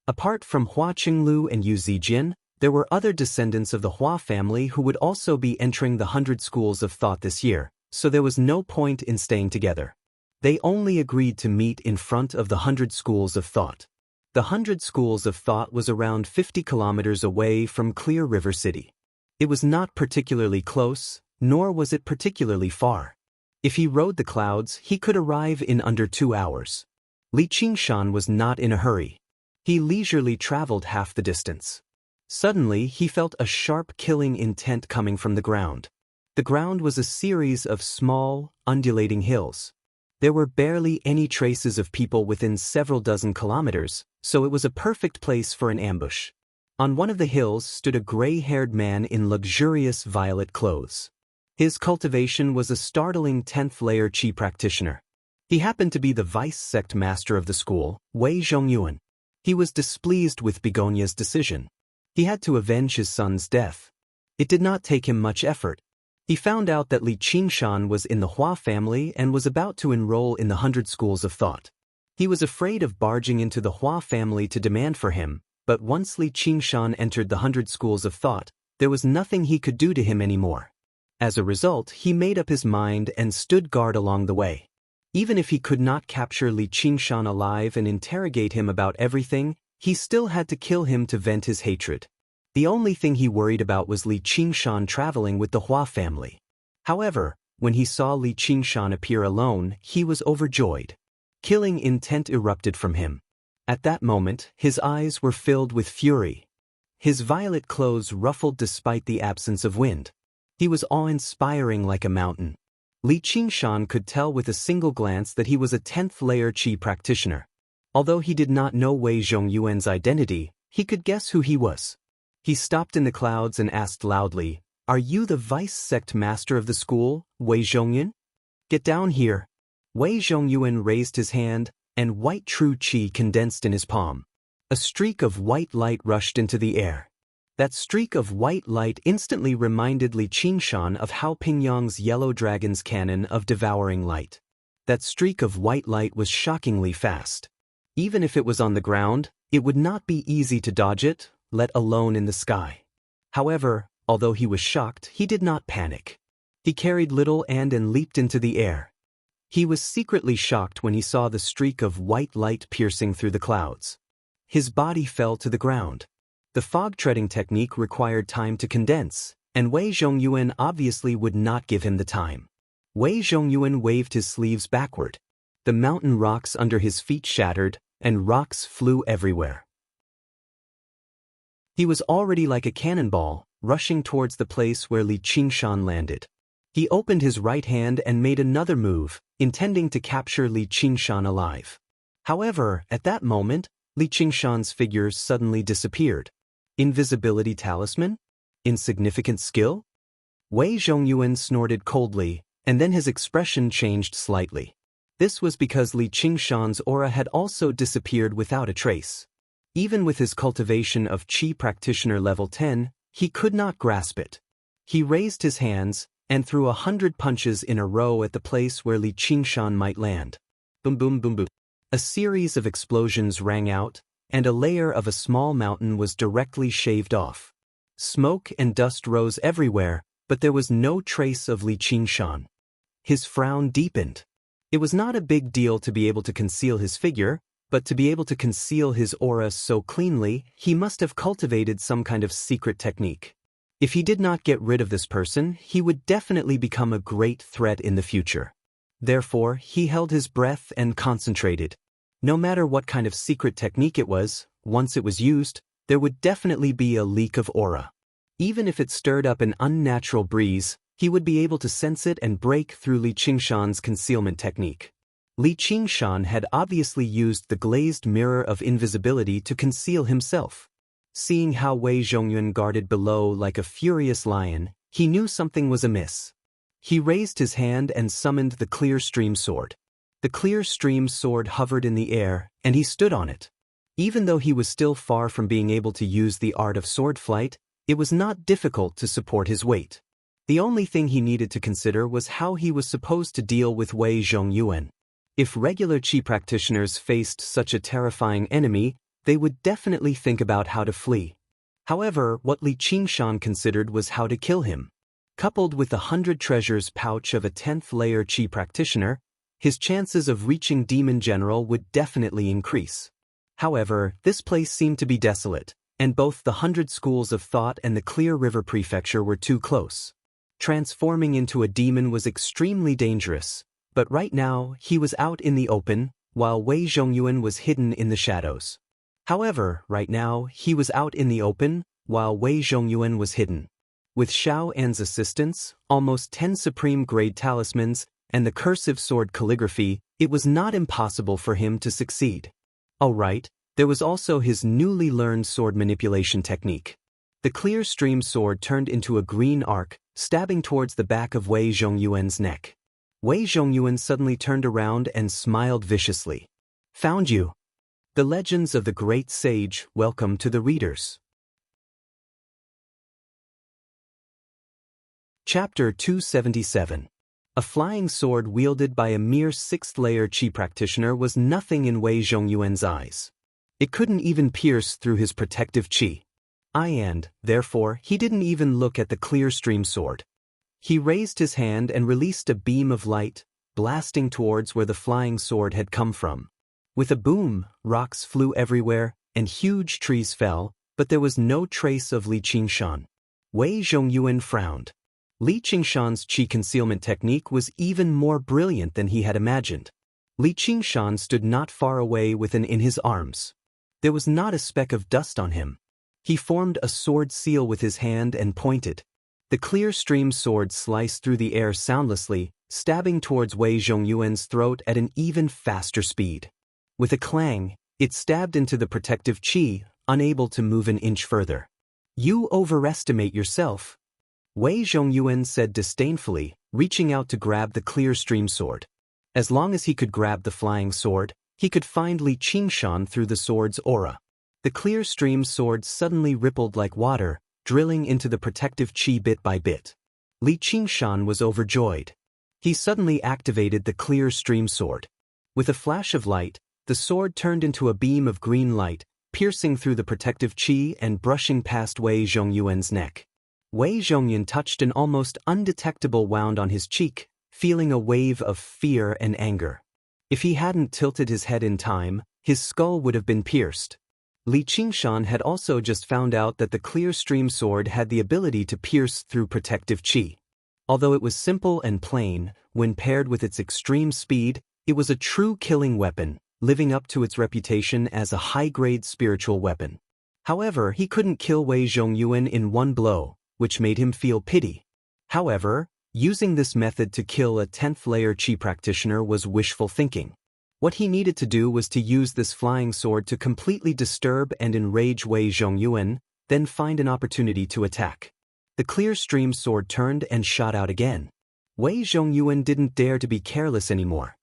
Apart from Hua Qinglu and Yu Zijin, there were other descendants of the Hua family who would also be entering the 100 schools of thought this year, so there was no point in staying together. They only agreed to meet in front of the 100 schools of thought. The 100 schools of thought was around 50 kilometers away from Clear River City. It was not particularly close, nor was it particularly far. If he rode the clouds, he could arrive in under 2 hours. Li Qingshan was not in a hurry. He leisurely traveled half the distance. Suddenly, he felt a sharp killing intent coming from the ground. The ground was a series of small, undulating hills. There were barely any traces of people within several dozen kilometers, so it was a perfect place for an ambush. On one of the hills stood a gray-haired man in luxurious violet clothes. His cultivation was a startling 10th-layer Qi practitioner. He happened to be the vice-sect master of the school, Wei Zhongyuan. He was displeased with Begonia's decision. He had to avenge his son's death. It did not take him much effort. He found out that Li Qingshan was in the Hua family and was about to enroll in the 100 schools of thought. He was afraid of barging into the Hua family to demand for him, but once Li Qingshan entered the 100 schools of thought, there was nothing he could do to him anymore. As a result, he made up his mind and stood guard along the way. Even if he could not capture Li Qingshan alive and interrogate him about everything, he still had to kill him to vent his hatred. The only thing he worried about was Li Qingshan traveling with the Hua family. However, when he saw Li Qingshan appear alone, he was overjoyed. Killing intent erupted from him. At that moment, his eyes were filled with fury. His violet clothes ruffled despite the absence of wind. He was awe-inspiring like a mountain. Li Qingshan could tell with a single glance that he was a 10th-layer Qi practitioner. Although he did not know Wei Zhongyuan's identity, he could guess who he was. He stopped in the clouds and asked loudly, "Are you the vice-sect master of the school, Wei Zhongyuan? Get down here." Wei Zhongyuan raised his hand, and white true Qi condensed in his palm. A streak of white light rushed into the air. That streak of white light instantly reminded Li Qingshan of Hao Pingyang's Yellow Dragon's cannon of devouring light. That streak of white light was shockingly fast. Even if it was on the ground, it would not be easy to dodge it, let alone in the sky. However, although he was shocked, he did not panic. He carried Little and leaped into the air. He was secretly shocked when he saw the streak of white light piercing through the clouds. His body fell to the ground. The fog-treading technique required time to condense, and Wei Zhongyuan obviously would not give him the time. Wei Zhongyuan waved his sleeves backward. The mountain rocks under his feet shattered, and rocks flew everywhere. He was already like a cannonball, rushing towards the place where Li Qingshan landed. He opened his right hand and made another move, intending to capture Li Qingshan alive. However, at that moment, Li Qingshan's figure suddenly disappeared. Invisibility talisman? Insignificant skill? Wei Zhongyuan snorted coldly, and then his expression changed slightly. This was because Li Qingshan's aura had also disappeared without a trace. Even with his cultivation of Qi practitioner level 10, he could not grasp it. He raised his hands and threw 100 punches in a row at the place where Li Qingshan might land. Boom boom boom boom. A series of explosions rang out, and a layer of a small mountain was directly shaved off. Smoke and dust rose everywhere, but there was no trace of Li Qingshan. His frown deepened. It was not a big deal to be able to conceal his figure, but to be able to conceal his aura so cleanly, he must have cultivated some kind of secret technique. If he did not get rid of this person, he would definitely become a great threat in the future. Therefore, he held his breath and concentrated. No matter what kind of secret technique it was, once it was used, there would definitely be a leak of aura. Even if it stirred up an unnatural breeze, he would be able to sense it and break through Li Qingshan's concealment technique. Li Qingshan had obviously used the glazed mirror of invisibility to conceal himself. Seeing how Wei Zhongyuan guarded below like a furious lion, he knew something was amiss. He raised his hand and summoned the clear stream sword. The clear stream sword hovered in the air, and he stood on it. Even though he was still far from being able to use the art of sword flight, it was not difficult to support his weight. The only thing he needed to consider was how he was supposed to deal with Wei Zhongyuan. If regular Qi practitioners faced such a terrifying enemy, they would definitely think about how to flee. However, what Li Qingshan considered was how to kill him. Coupled with the 100 treasures pouch of a 10th layer Qi practitioner, his chances of reaching Demon General would definitely increase. However, this place seemed to be desolate, and both the 100 schools of thought and the Clear River Prefecture were too close. Transforming into a demon was extremely dangerous, but right now he was out in the open, while Wei Zhongyuan was hidden in the shadows. However, right now he was out in the open, while Wei Zhongyuan was hidden. With Xiao An's assistance, almost 10 supreme-grade talismans, and the cursive sword calligraphy, it was not impossible for him to succeed. Alright, there was also his newly learned sword manipulation technique. The clear stream sword turned into a green arc, stabbing towards the back of Wei Zhongyuan's neck. Wei Zhongyuan suddenly turned around and smiled viciously. Found you. The Legends of the Great Sage, welcome to the readers. Chapter 277. A flying sword wielded by a mere 6th layer Qi practitioner was nothing in Wei Zhongyuan's eyes. It couldn't even pierce through his protective Qi. And, therefore, he didn't even look at the clear stream sword. He raised his hand and released a beam of light, blasting towards where the flying sword had come from. With a boom, rocks flew everywhere, and huge trees fell, but there was no trace of Li Qingshan. Wei Zhongyuan frowned. Li Qingshan's Qi concealment technique was even more brilliant than he had imagined. Li Qingshan stood not far away with an in his arms. There was not a speck of dust on him. He formed a sword seal with his hand and pointed. The clear stream sword sliced through the air soundlessly, stabbing towards Wei Zhongyuan's throat at an even faster speed. With a clang, it stabbed into the protective Qi, unable to move an inch further. You overestimate yourself, Wei Zhongyuan said disdainfully, reaching out to grab the clear stream sword. As long as he could grab the flying sword, he could find Li Qingshan through the sword's aura. The clear stream sword suddenly rippled like water, drilling into the protective Qi bit by bit. Li Qingshan was overjoyed. He suddenly activated the clear stream sword. With a flash of light, the sword turned into a beam of green light, piercing through the protective Qi and brushing past Wei Zhongyuan's neck. Wei Zhongyuan touched an almost undetectable wound on his cheek, feeling a wave of fear and anger. If he hadn't tilted his head in time, his skull would have been pierced. Li Qingshan had also just found out that the clear stream sword had the ability to pierce through protective Qi. Although it was simple and plain, when paired with its extreme speed, it was a true killing weapon, living up to its reputation as a high-grade spiritual weapon. However, he couldn't kill Wei Zhongyuan in one blow, which made him feel pity. However, Using this method to kill a 10th layer Qi practitioner was wishful thinking. What he needed to do was to use this flying sword to completely disturb and enrage Wei Zhongyuan, then find an opportunity to attack. The clear stream sword turned and shot out again. Wei Zhongyuan didn't dare to be careless anymore.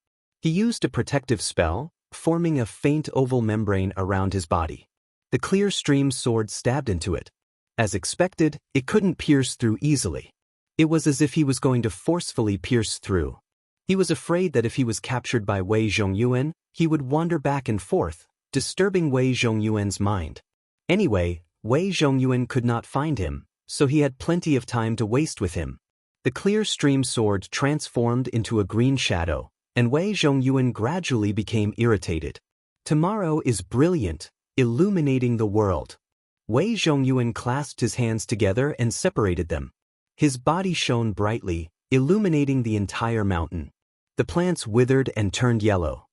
He used a protective spell, forming a faint oval membrane around his body. The clear stream sword stabbed into it. As expected, it couldn't pierce through easily. It was as if he was going to forcefully pierce through. He was afraid that if he was captured by Wei Zhongyuan, he would wander back and forth, disturbing Wei Zhongyuan's mind. Anyway, Wei Zhongyuan could not find him, so he had plenty of time to waste with him. The clear stream sword transformed into a green shadow, and Wei Zhongyuan gradually became irritated. Tomorrow is brilliant, illuminating the world. Wei Zhongyuan clasped his hands together and separated them. His body shone brightly, illuminating the entire mountain. The plants withered and turned yellow.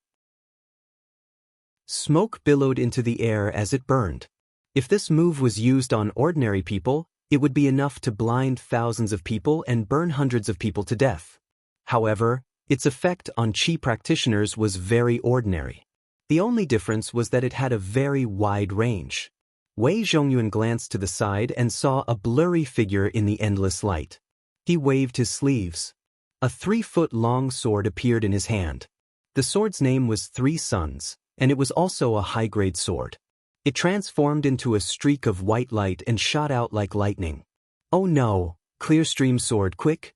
Smoke billowed into the air as it burned. If this move was used on ordinary people, it would be enough to blind thousands of people and burn hundreds of people to death. However, its effect on Qi practitioners was very ordinary. The only difference was that it had a very wide range. Wei Zhongyuan glanced to the side and saw a blurry figure in the endless light. He waved his sleeves. A 3-foot-long sword appeared in his hand. The sword's name was 3 Suns, and it was also a high-grade sword. It transformed into a streak of white light and shot out like lightning. "Oh no, clear stream sword, quick!"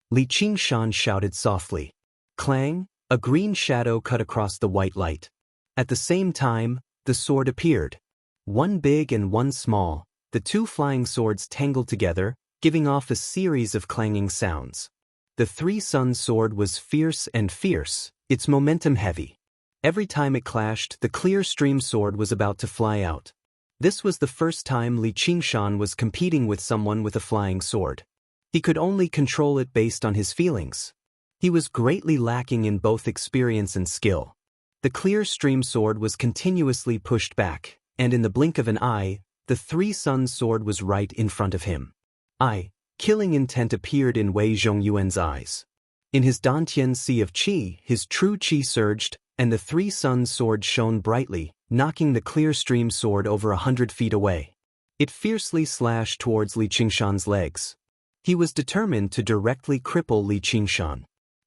Li Qingshan shouted softly. Clang, a green shadow cut across the white light. At the same time, the sword appeared. One big and one small, the 2 flying swords tangled together, giving off a series of clanging sounds. The 3 Sun sword was fierce, its momentum heavy. Every time it clashed, the clear stream sword was about to fly out. This was the first time Li Qingshan was competing with someone with a flying sword. He could only control it based on his feelings. He was greatly lacking in both experience and skill. The clear stream sword was continuously pushed back, and in the blink of an eye, the 3 Sun sword was right in front of him. Killing intent appeared in Wei Zhongyuan's eyes. In his Dantian Sea of Qi, his true Qi surged, and the 3 Sun sword shone brightly, knocking the clear stream sword over 100 feet away. It fiercely slashed towards Li Qingshan's legs. He was determined to directly cripple Li Qingshan.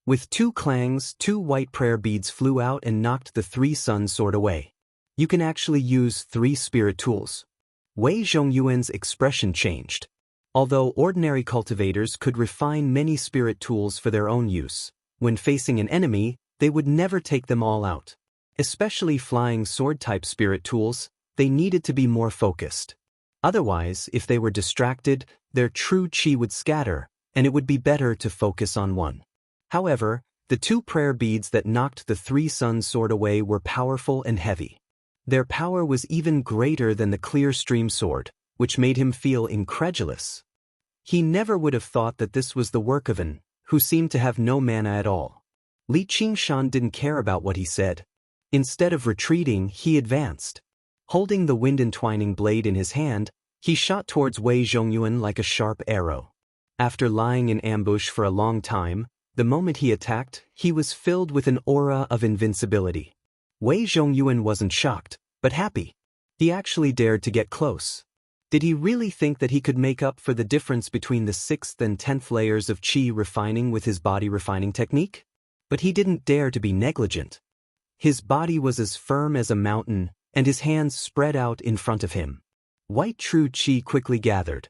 With 2 clangs, 2 white prayer beads flew out and knocked the 3 Sun sword away. You can actually use 3 spirit tools. Wei Zhongyuan's expression changed. Although ordinary cultivators could refine many spirit tools for their own use, when facing an enemy, they would never take them all out. Especially flying sword-type spirit tools, they needed to be more focused. Otherwise, if they were distracted, their true Qi would scatter, and it would be better to focus on one. However, the 2 prayer beads that knocked the 3 Sun sword away were powerful and heavy. Their power was even greater than the clear stream sword, which made him feel incredulous. He never would have thought that this was the work of an who seemed to have no mana at all. Li Qingshan didn't care about what he said. Instead of retreating, he advanced. Holding the wind-entwining blade in his hand, he shot towards Wei Zhongyuan like a sharp arrow. After lying in ambush for a long time, the moment he attacked, he was filled with an aura of invincibility. Wei Zhongyuan wasn't shocked, but happy. He actually dared to get close. Did he really think that he could make up for the difference between the 6th and 10th layers of Qi refining with his body refining technique? But he didn't dare to be negligent. His body was as firm as a mountain, and his hands spread out in front of him. White true Qi quickly gathered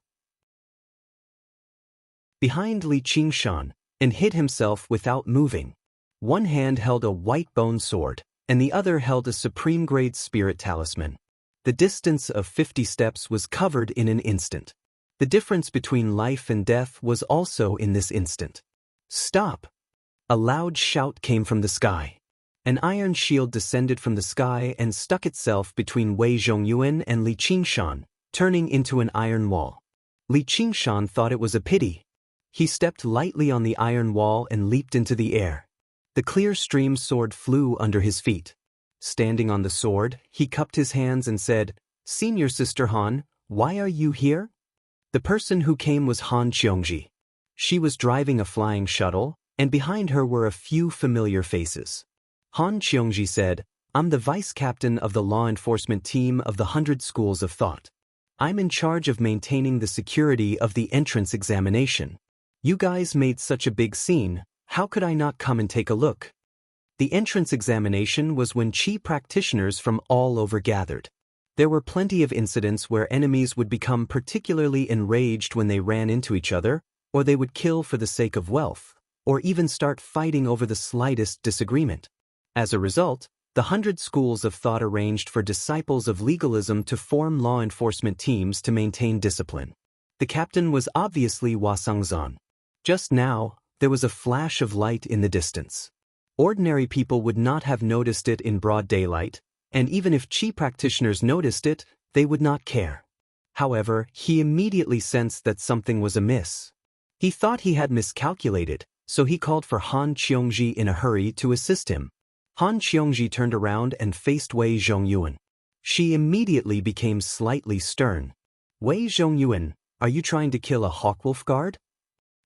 behind Li Qingshan and hid himself without moving. One hand held a white bone sword, and the other held a supreme-grade spirit talisman. The distance of 50 steps was covered in an instant. The difference between life and death was also in this instant. "Stop!" A loud shout came from the sky. An iron shield descended from the sky and stuck itself between Wei Zhongyuan and Li Qingshan, turning into an iron wall. Li Qingshan thought it was a pity. He stepped lightly on the iron wall and leaped into the air. The clear stream sword flew under his feet. Standing on the sword, he cupped his hands and said, "Senior Sister Han, why are you here?" The person who came was Han Qiongji. She was driving a flying shuttle, and behind her were a few familiar faces. Han Qiongji said, "I'm the vice captain of the law enforcement team of the 100 Schools of Thought. I'm in charge of maintaining the security of the entrance examination. You guys made such a big scene, how could I not come and take a look?" The entrance examination was when Qi practitioners from all over gathered. There were plenty of incidents where enemies would become particularly enraged when they ran into each other, or they would kill for the sake of wealth, or even start fighting over the slightest disagreement. As a result, the 100 Schools of Thought arranged for disciples of legalism to form law enforcement teams to maintain discipline. The captain was obviously Wuxia. Just now, there was a flash of light in the distance. Ordinary people would not have noticed it in broad daylight, and even if Qi practitioners noticed it, they would not care. However, he immediately sensed that something was amiss. He thought he had miscalculated, so he called for Han Qiongji in a hurry to assist him. Han Qiongji turned around and faced Wei Zhongyuan. She immediately became slightly stern. "Wei Zhongyuan, are you trying to kill a Hawkwolf guard?"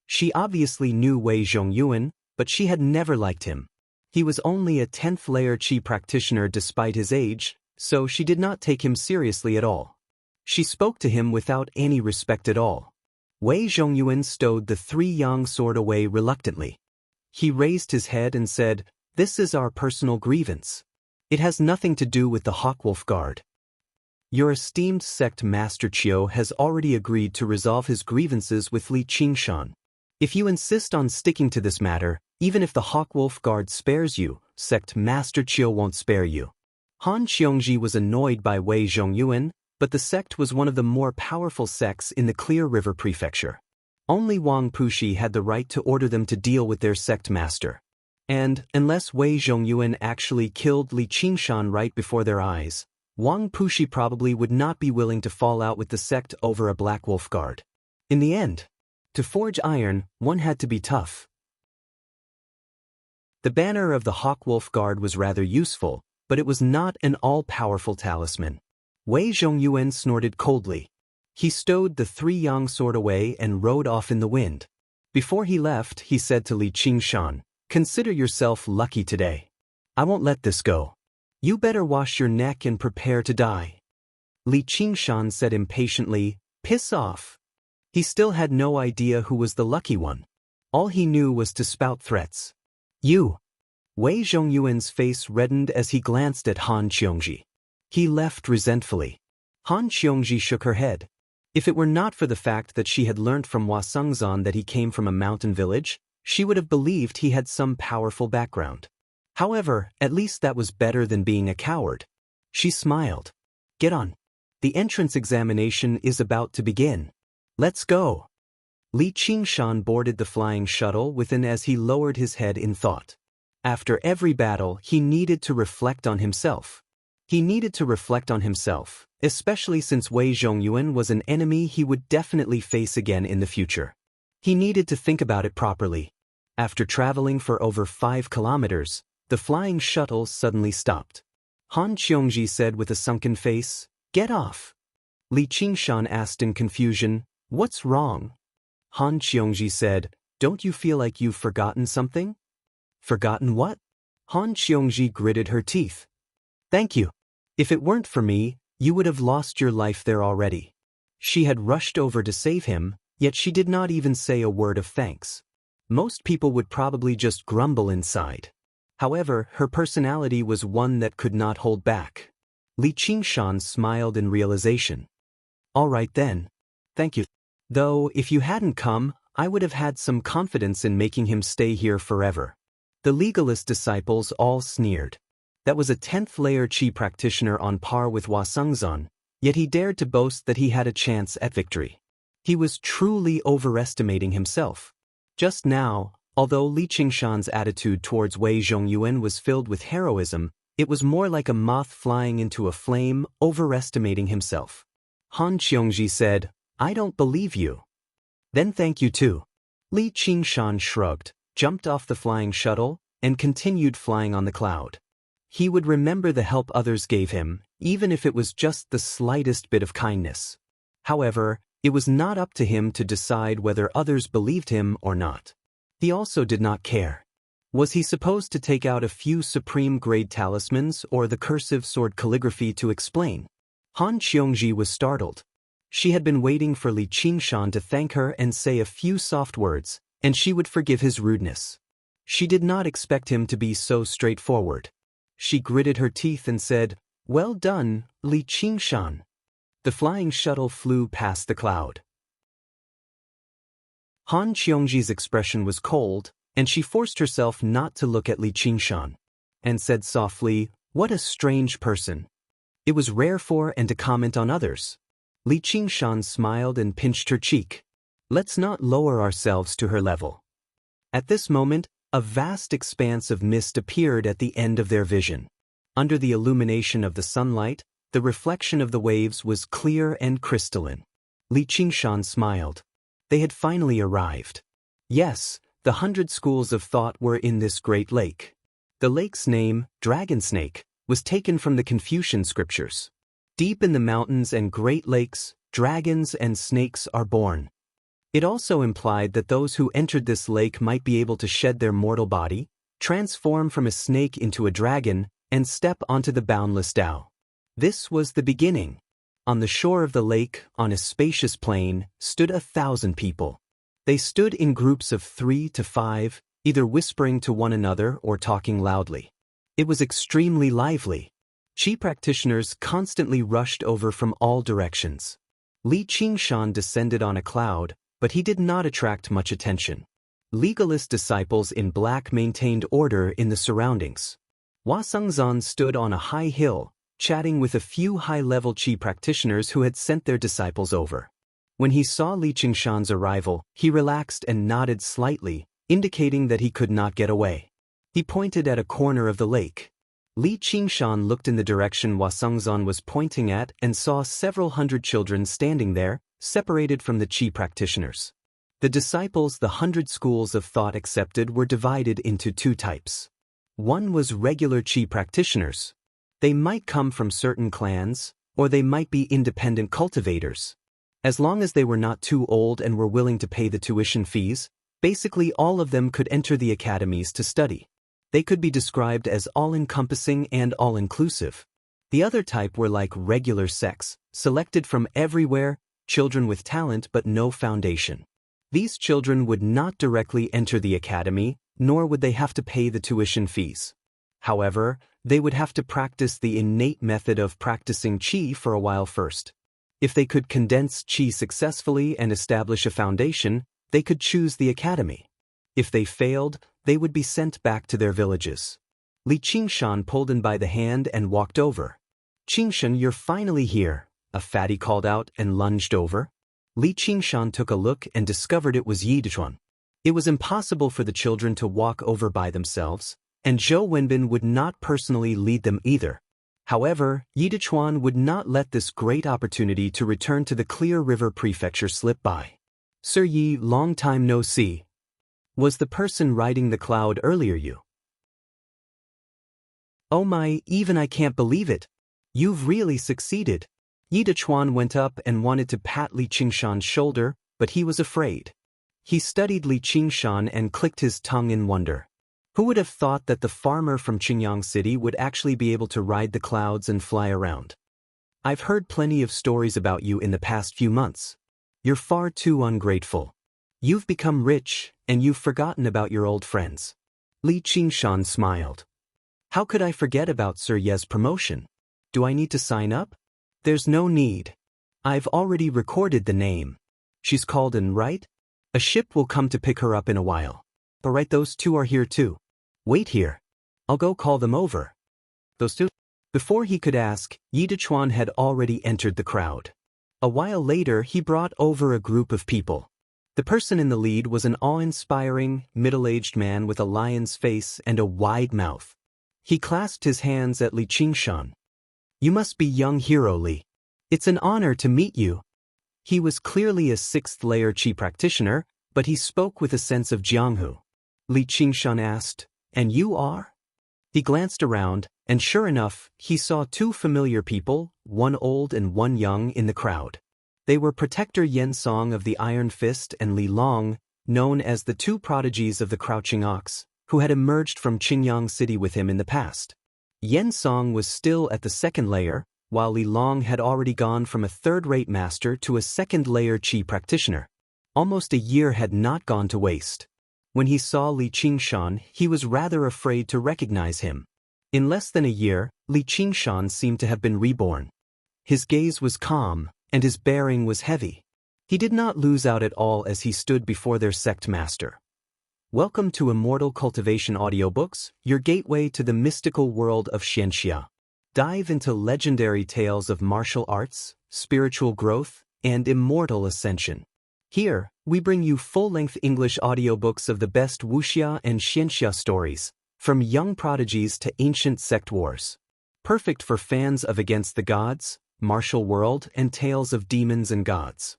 She obviously knew Wei Zhongyuan, but she had never liked him. He was only a 10th layer Qi practitioner despite his age, so she did not take him seriously at all. She spoke to him without any respect at all. Wei Zhongyuan stowed the 3-yang sword away reluctantly. He raised his head and said, "This is our personal grievance. It has nothing to do with the Hawkwolf Guard. Your esteemed sect Master Qiu has already agreed to resolve his grievances with Li Qingshan. If you insist on sticking to this matter, even if the Hawkwolf Guard spares you, sect Master Qiu won't spare you." Han Qiongji was annoyed by Wei Zhongyuan, but the sect was one of the more powerful sects in the Clear River Prefecture. Only Wang Puxi had the right to order them to deal with their sect master. And, unless Wei Zhongyuan actually killed Li Qingshan right before their eyes, Wang Puxi probably would not be willing to fall out with the sect over a Black Wolf Guard. In the end, to forge iron, one had to be tough. The banner of the Hawkwolf Guard was rather useful, but it was not an all-powerful talisman. Wei Zhongyuan snorted coldly. He stowed the 3-yang sword away and rode off in the wind. Before he left, he said to Li Qingshan, "Consider yourself lucky today. I won't let this go. You better wash your neck and prepare to die." Li Qingshan said impatiently, "Piss off." He still had no idea who was the lucky one. All he knew was to spout threats. "You." Wei Zhongyuan's face reddened as he glanced at Han Qiongji. He left resentfully. Han Qiongji shook her head. If it were not for the fact that she had learnt from Wuxia that he came from a mountain village, she would have believed he had some powerful background. However, at least that was better than being a coward. She smiled. "Get on. The entrance examination is about to begin. Let's go." Li Qingshan boarded the flying shuttle within as he lowered his head in thought. After every battle, he needed to reflect on himself. Especially since Wei Zhongyuan was an enemy he would definitely face again in the future. He needed to think about it properly. After traveling for over 5 kilometers, the flying shuttle suddenly stopped. Han Qiongji said with a sunken face, "Get off." Li Qingshan asked in confusion, "What's wrong?" Han Qiongji said, "Don't you feel like you've forgotten something?" "Forgotten what?" Han Qiongji gritted her teeth. "Thank you. If it weren't for me, you would have lost your life there already." She had rushed over to save him, yet she did not even say a word of thanks. Most people would probably just grumble inside. However, her personality was one that could not hold back. Li Qingshan smiled in realization. "All right then. Thank you. Though, if you hadn't come, I would have had some confidence in making him stay here forever." The legalist disciples all sneered. That was a 10th layer Qi practitioner on par with Wuxia, yet he dared to boast that he had a chance at victory. He was truly overestimating himself. Just now, although Li Qingshan's attitude towards Wei Zhongyuan was filled with heroism, it was more like a moth flying into a flame, overestimating himself. Han Qiongji said, "I don't believe you." "Then thank you too." Li Qingshan shrugged, jumped off the flying shuttle, and continued flying on the cloud. He would remember the help others gave him, even if it was just the slightest bit of kindness. However, It was not up to him to decide whether others believed him or not. He also did not care. Was he supposed to take out a few supreme-grade talismans or the cursive sword calligraphy to explain? Han Qiongji was startled. She had been waiting for Li Qingshan to thank her and say a few soft words, and she would forgive his rudeness. She did not expect him to be so straightforward. She gritted her teeth and said, "Well done, Li Qingshan." The flying shuttle flew past the cloud. Han Qiongji's expression was cold, and she forced herself not to look at Li Qingshan, and said softly, "What a strange person." It was rare for and to comment on others. Li Qingshan smiled and pinched her cheek. Let's not lower ourselves to her level. At this moment, a vast expanse of mist appeared at the end of their vision. Under the illumination of the sunlight, the reflection of the waves was clear and crystalline. Li Qingshan smiled. They had finally arrived. Yes, the 100 schools of thought were in this great lake. The lake's name, Dragon Snake, was taken from the Confucian scriptures. Deep in the mountains and great lakes, dragons and snakes are born. It also implied that those who entered this lake might be able to shed their mortal body, transform from a snake into a dragon, and step onto the boundless Tao. This was the beginning. On the shore of the lake, on a spacious plain, stood 1,000 people. They stood in groups of 3 to 5, either whispering to one another or talking loudly. It was extremely lively. Qi practitioners constantly rushed over from all directions. Li Qingshan descended on a cloud, but he did not attract much attention. Legalist disciples in black maintained order in the surroundings. Hua Sengzan stood on a high hill, chatting with a few high-level Qi practitioners who had sent their disciples over. When he saw Li Qingshan's arrival, he relaxed and nodded slightly, indicating that he could not get away. He pointed at a corner of the lake. Li Qingshan looked in the direction Hua Sengzan was pointing at and saw several hundred children standing there, separated from the Qi practitioners. The disciples the 100 schools of thought accepted were divided into 2 types. One was regular Qi practitioners. They might come from certain clans, or they might be independent cultivators. As long as they were not too old and were willing to pay the tuition fees, basically all of them could enter the academies to study. They could be described as all-encompassing and all-inclusive. The other type were like regular sects, selected from everywhere, children with talent but no foundation. These children would not directly enter the academy, nor would they have to pay the tuition fees. However, they would have to practice the innate method of practicing Qi for a while first. If they could condense Qi successfully and establish a foundation, they could choose the academy. If they failed, they would be sent back to their villages. Li Qingshan pulled him by the hand and walked over. "Qingshan, you're finally here," a fatty called out and lunged over. Li Qingshan took a look and discovered it was Yidechuan. It was impossible for the children to walk over by themselves, and Zhou Wenbin would not personally lead them either. However, Yidechuan would not let this great opportunity to return to the Clear River Prefecture slip by. "Sir Yi, long time no see. Was the person riding the cloud earlier you?" "Oh my, even I can't believe it. You've really succeeded." Yidechuan went up and wanted to pat Li Qingshan's shoulder, but he was afraid. He studied Li Qingshan and clicked his tongue in wonder. Who would have thought that the farmer from Qingyang City would actually be able to ride the clouds and fly around? "I've heard plenty of stories about you in the past few months. You're far too ungrateful. You've become rich, and you've forgotten about your old friends." Li Qingshan smiled. "How could I forget about Sir Ye's promotion? Do I need to sign up?" "There's no need. I've already recorded the name. She's called in, right? A ship will come to pick her up in a while. But right, those 2 are here too. Wait here. I'll go call them over." "Those 2? Before he could ask, Yidechuan had already entered the crowd. A while later, he brought over a group of people. The person in the lead was an awe-inspiring, middle-aged man with a lion's face and a wide mouth. He clasped his hands at Li Qingshan. "You must be young hero Li. It's an honor to meet you." He was clearly a 6th-layer Qi practitioner, but he spoke with a sense of jianghu. Li Qingshan asked, "And you are?" He glanced around, and sure enough, he saw 2 familiar people, one old and one young, in the crowd. They were Protector Yen Song of the Iron Fist and Li Long, known as the two prodigies of the Crouching Ox, who had emerged from Qingyang City with him in the past. Yen Song was still at the second layer, while Li Long had already gone from a third-rate master to a second-layer Qi practitioner. Almost a year had not gone to waste. When he saw Li Qingshan, he was rather afraid to recognize him. In less than a year, Li Qingshan seemed to have been reborn. His gaze was calm, and his bearing was heavy. He did not lose out at all as he stood before their sect master. Welcome to Immortal Cultivation Audiobooks, your gateway to the mystical world of Xianxia. Dive into legendary tales of martial arts, spiritual growth, and immortal ascension. Here, we bring you full-length English audiobooks of the best Wuxia and Xianxia stories, from young prodigies to ancient sect wars. Perfect for fans of Against the Gods, Martial World, and tales of demons and gods.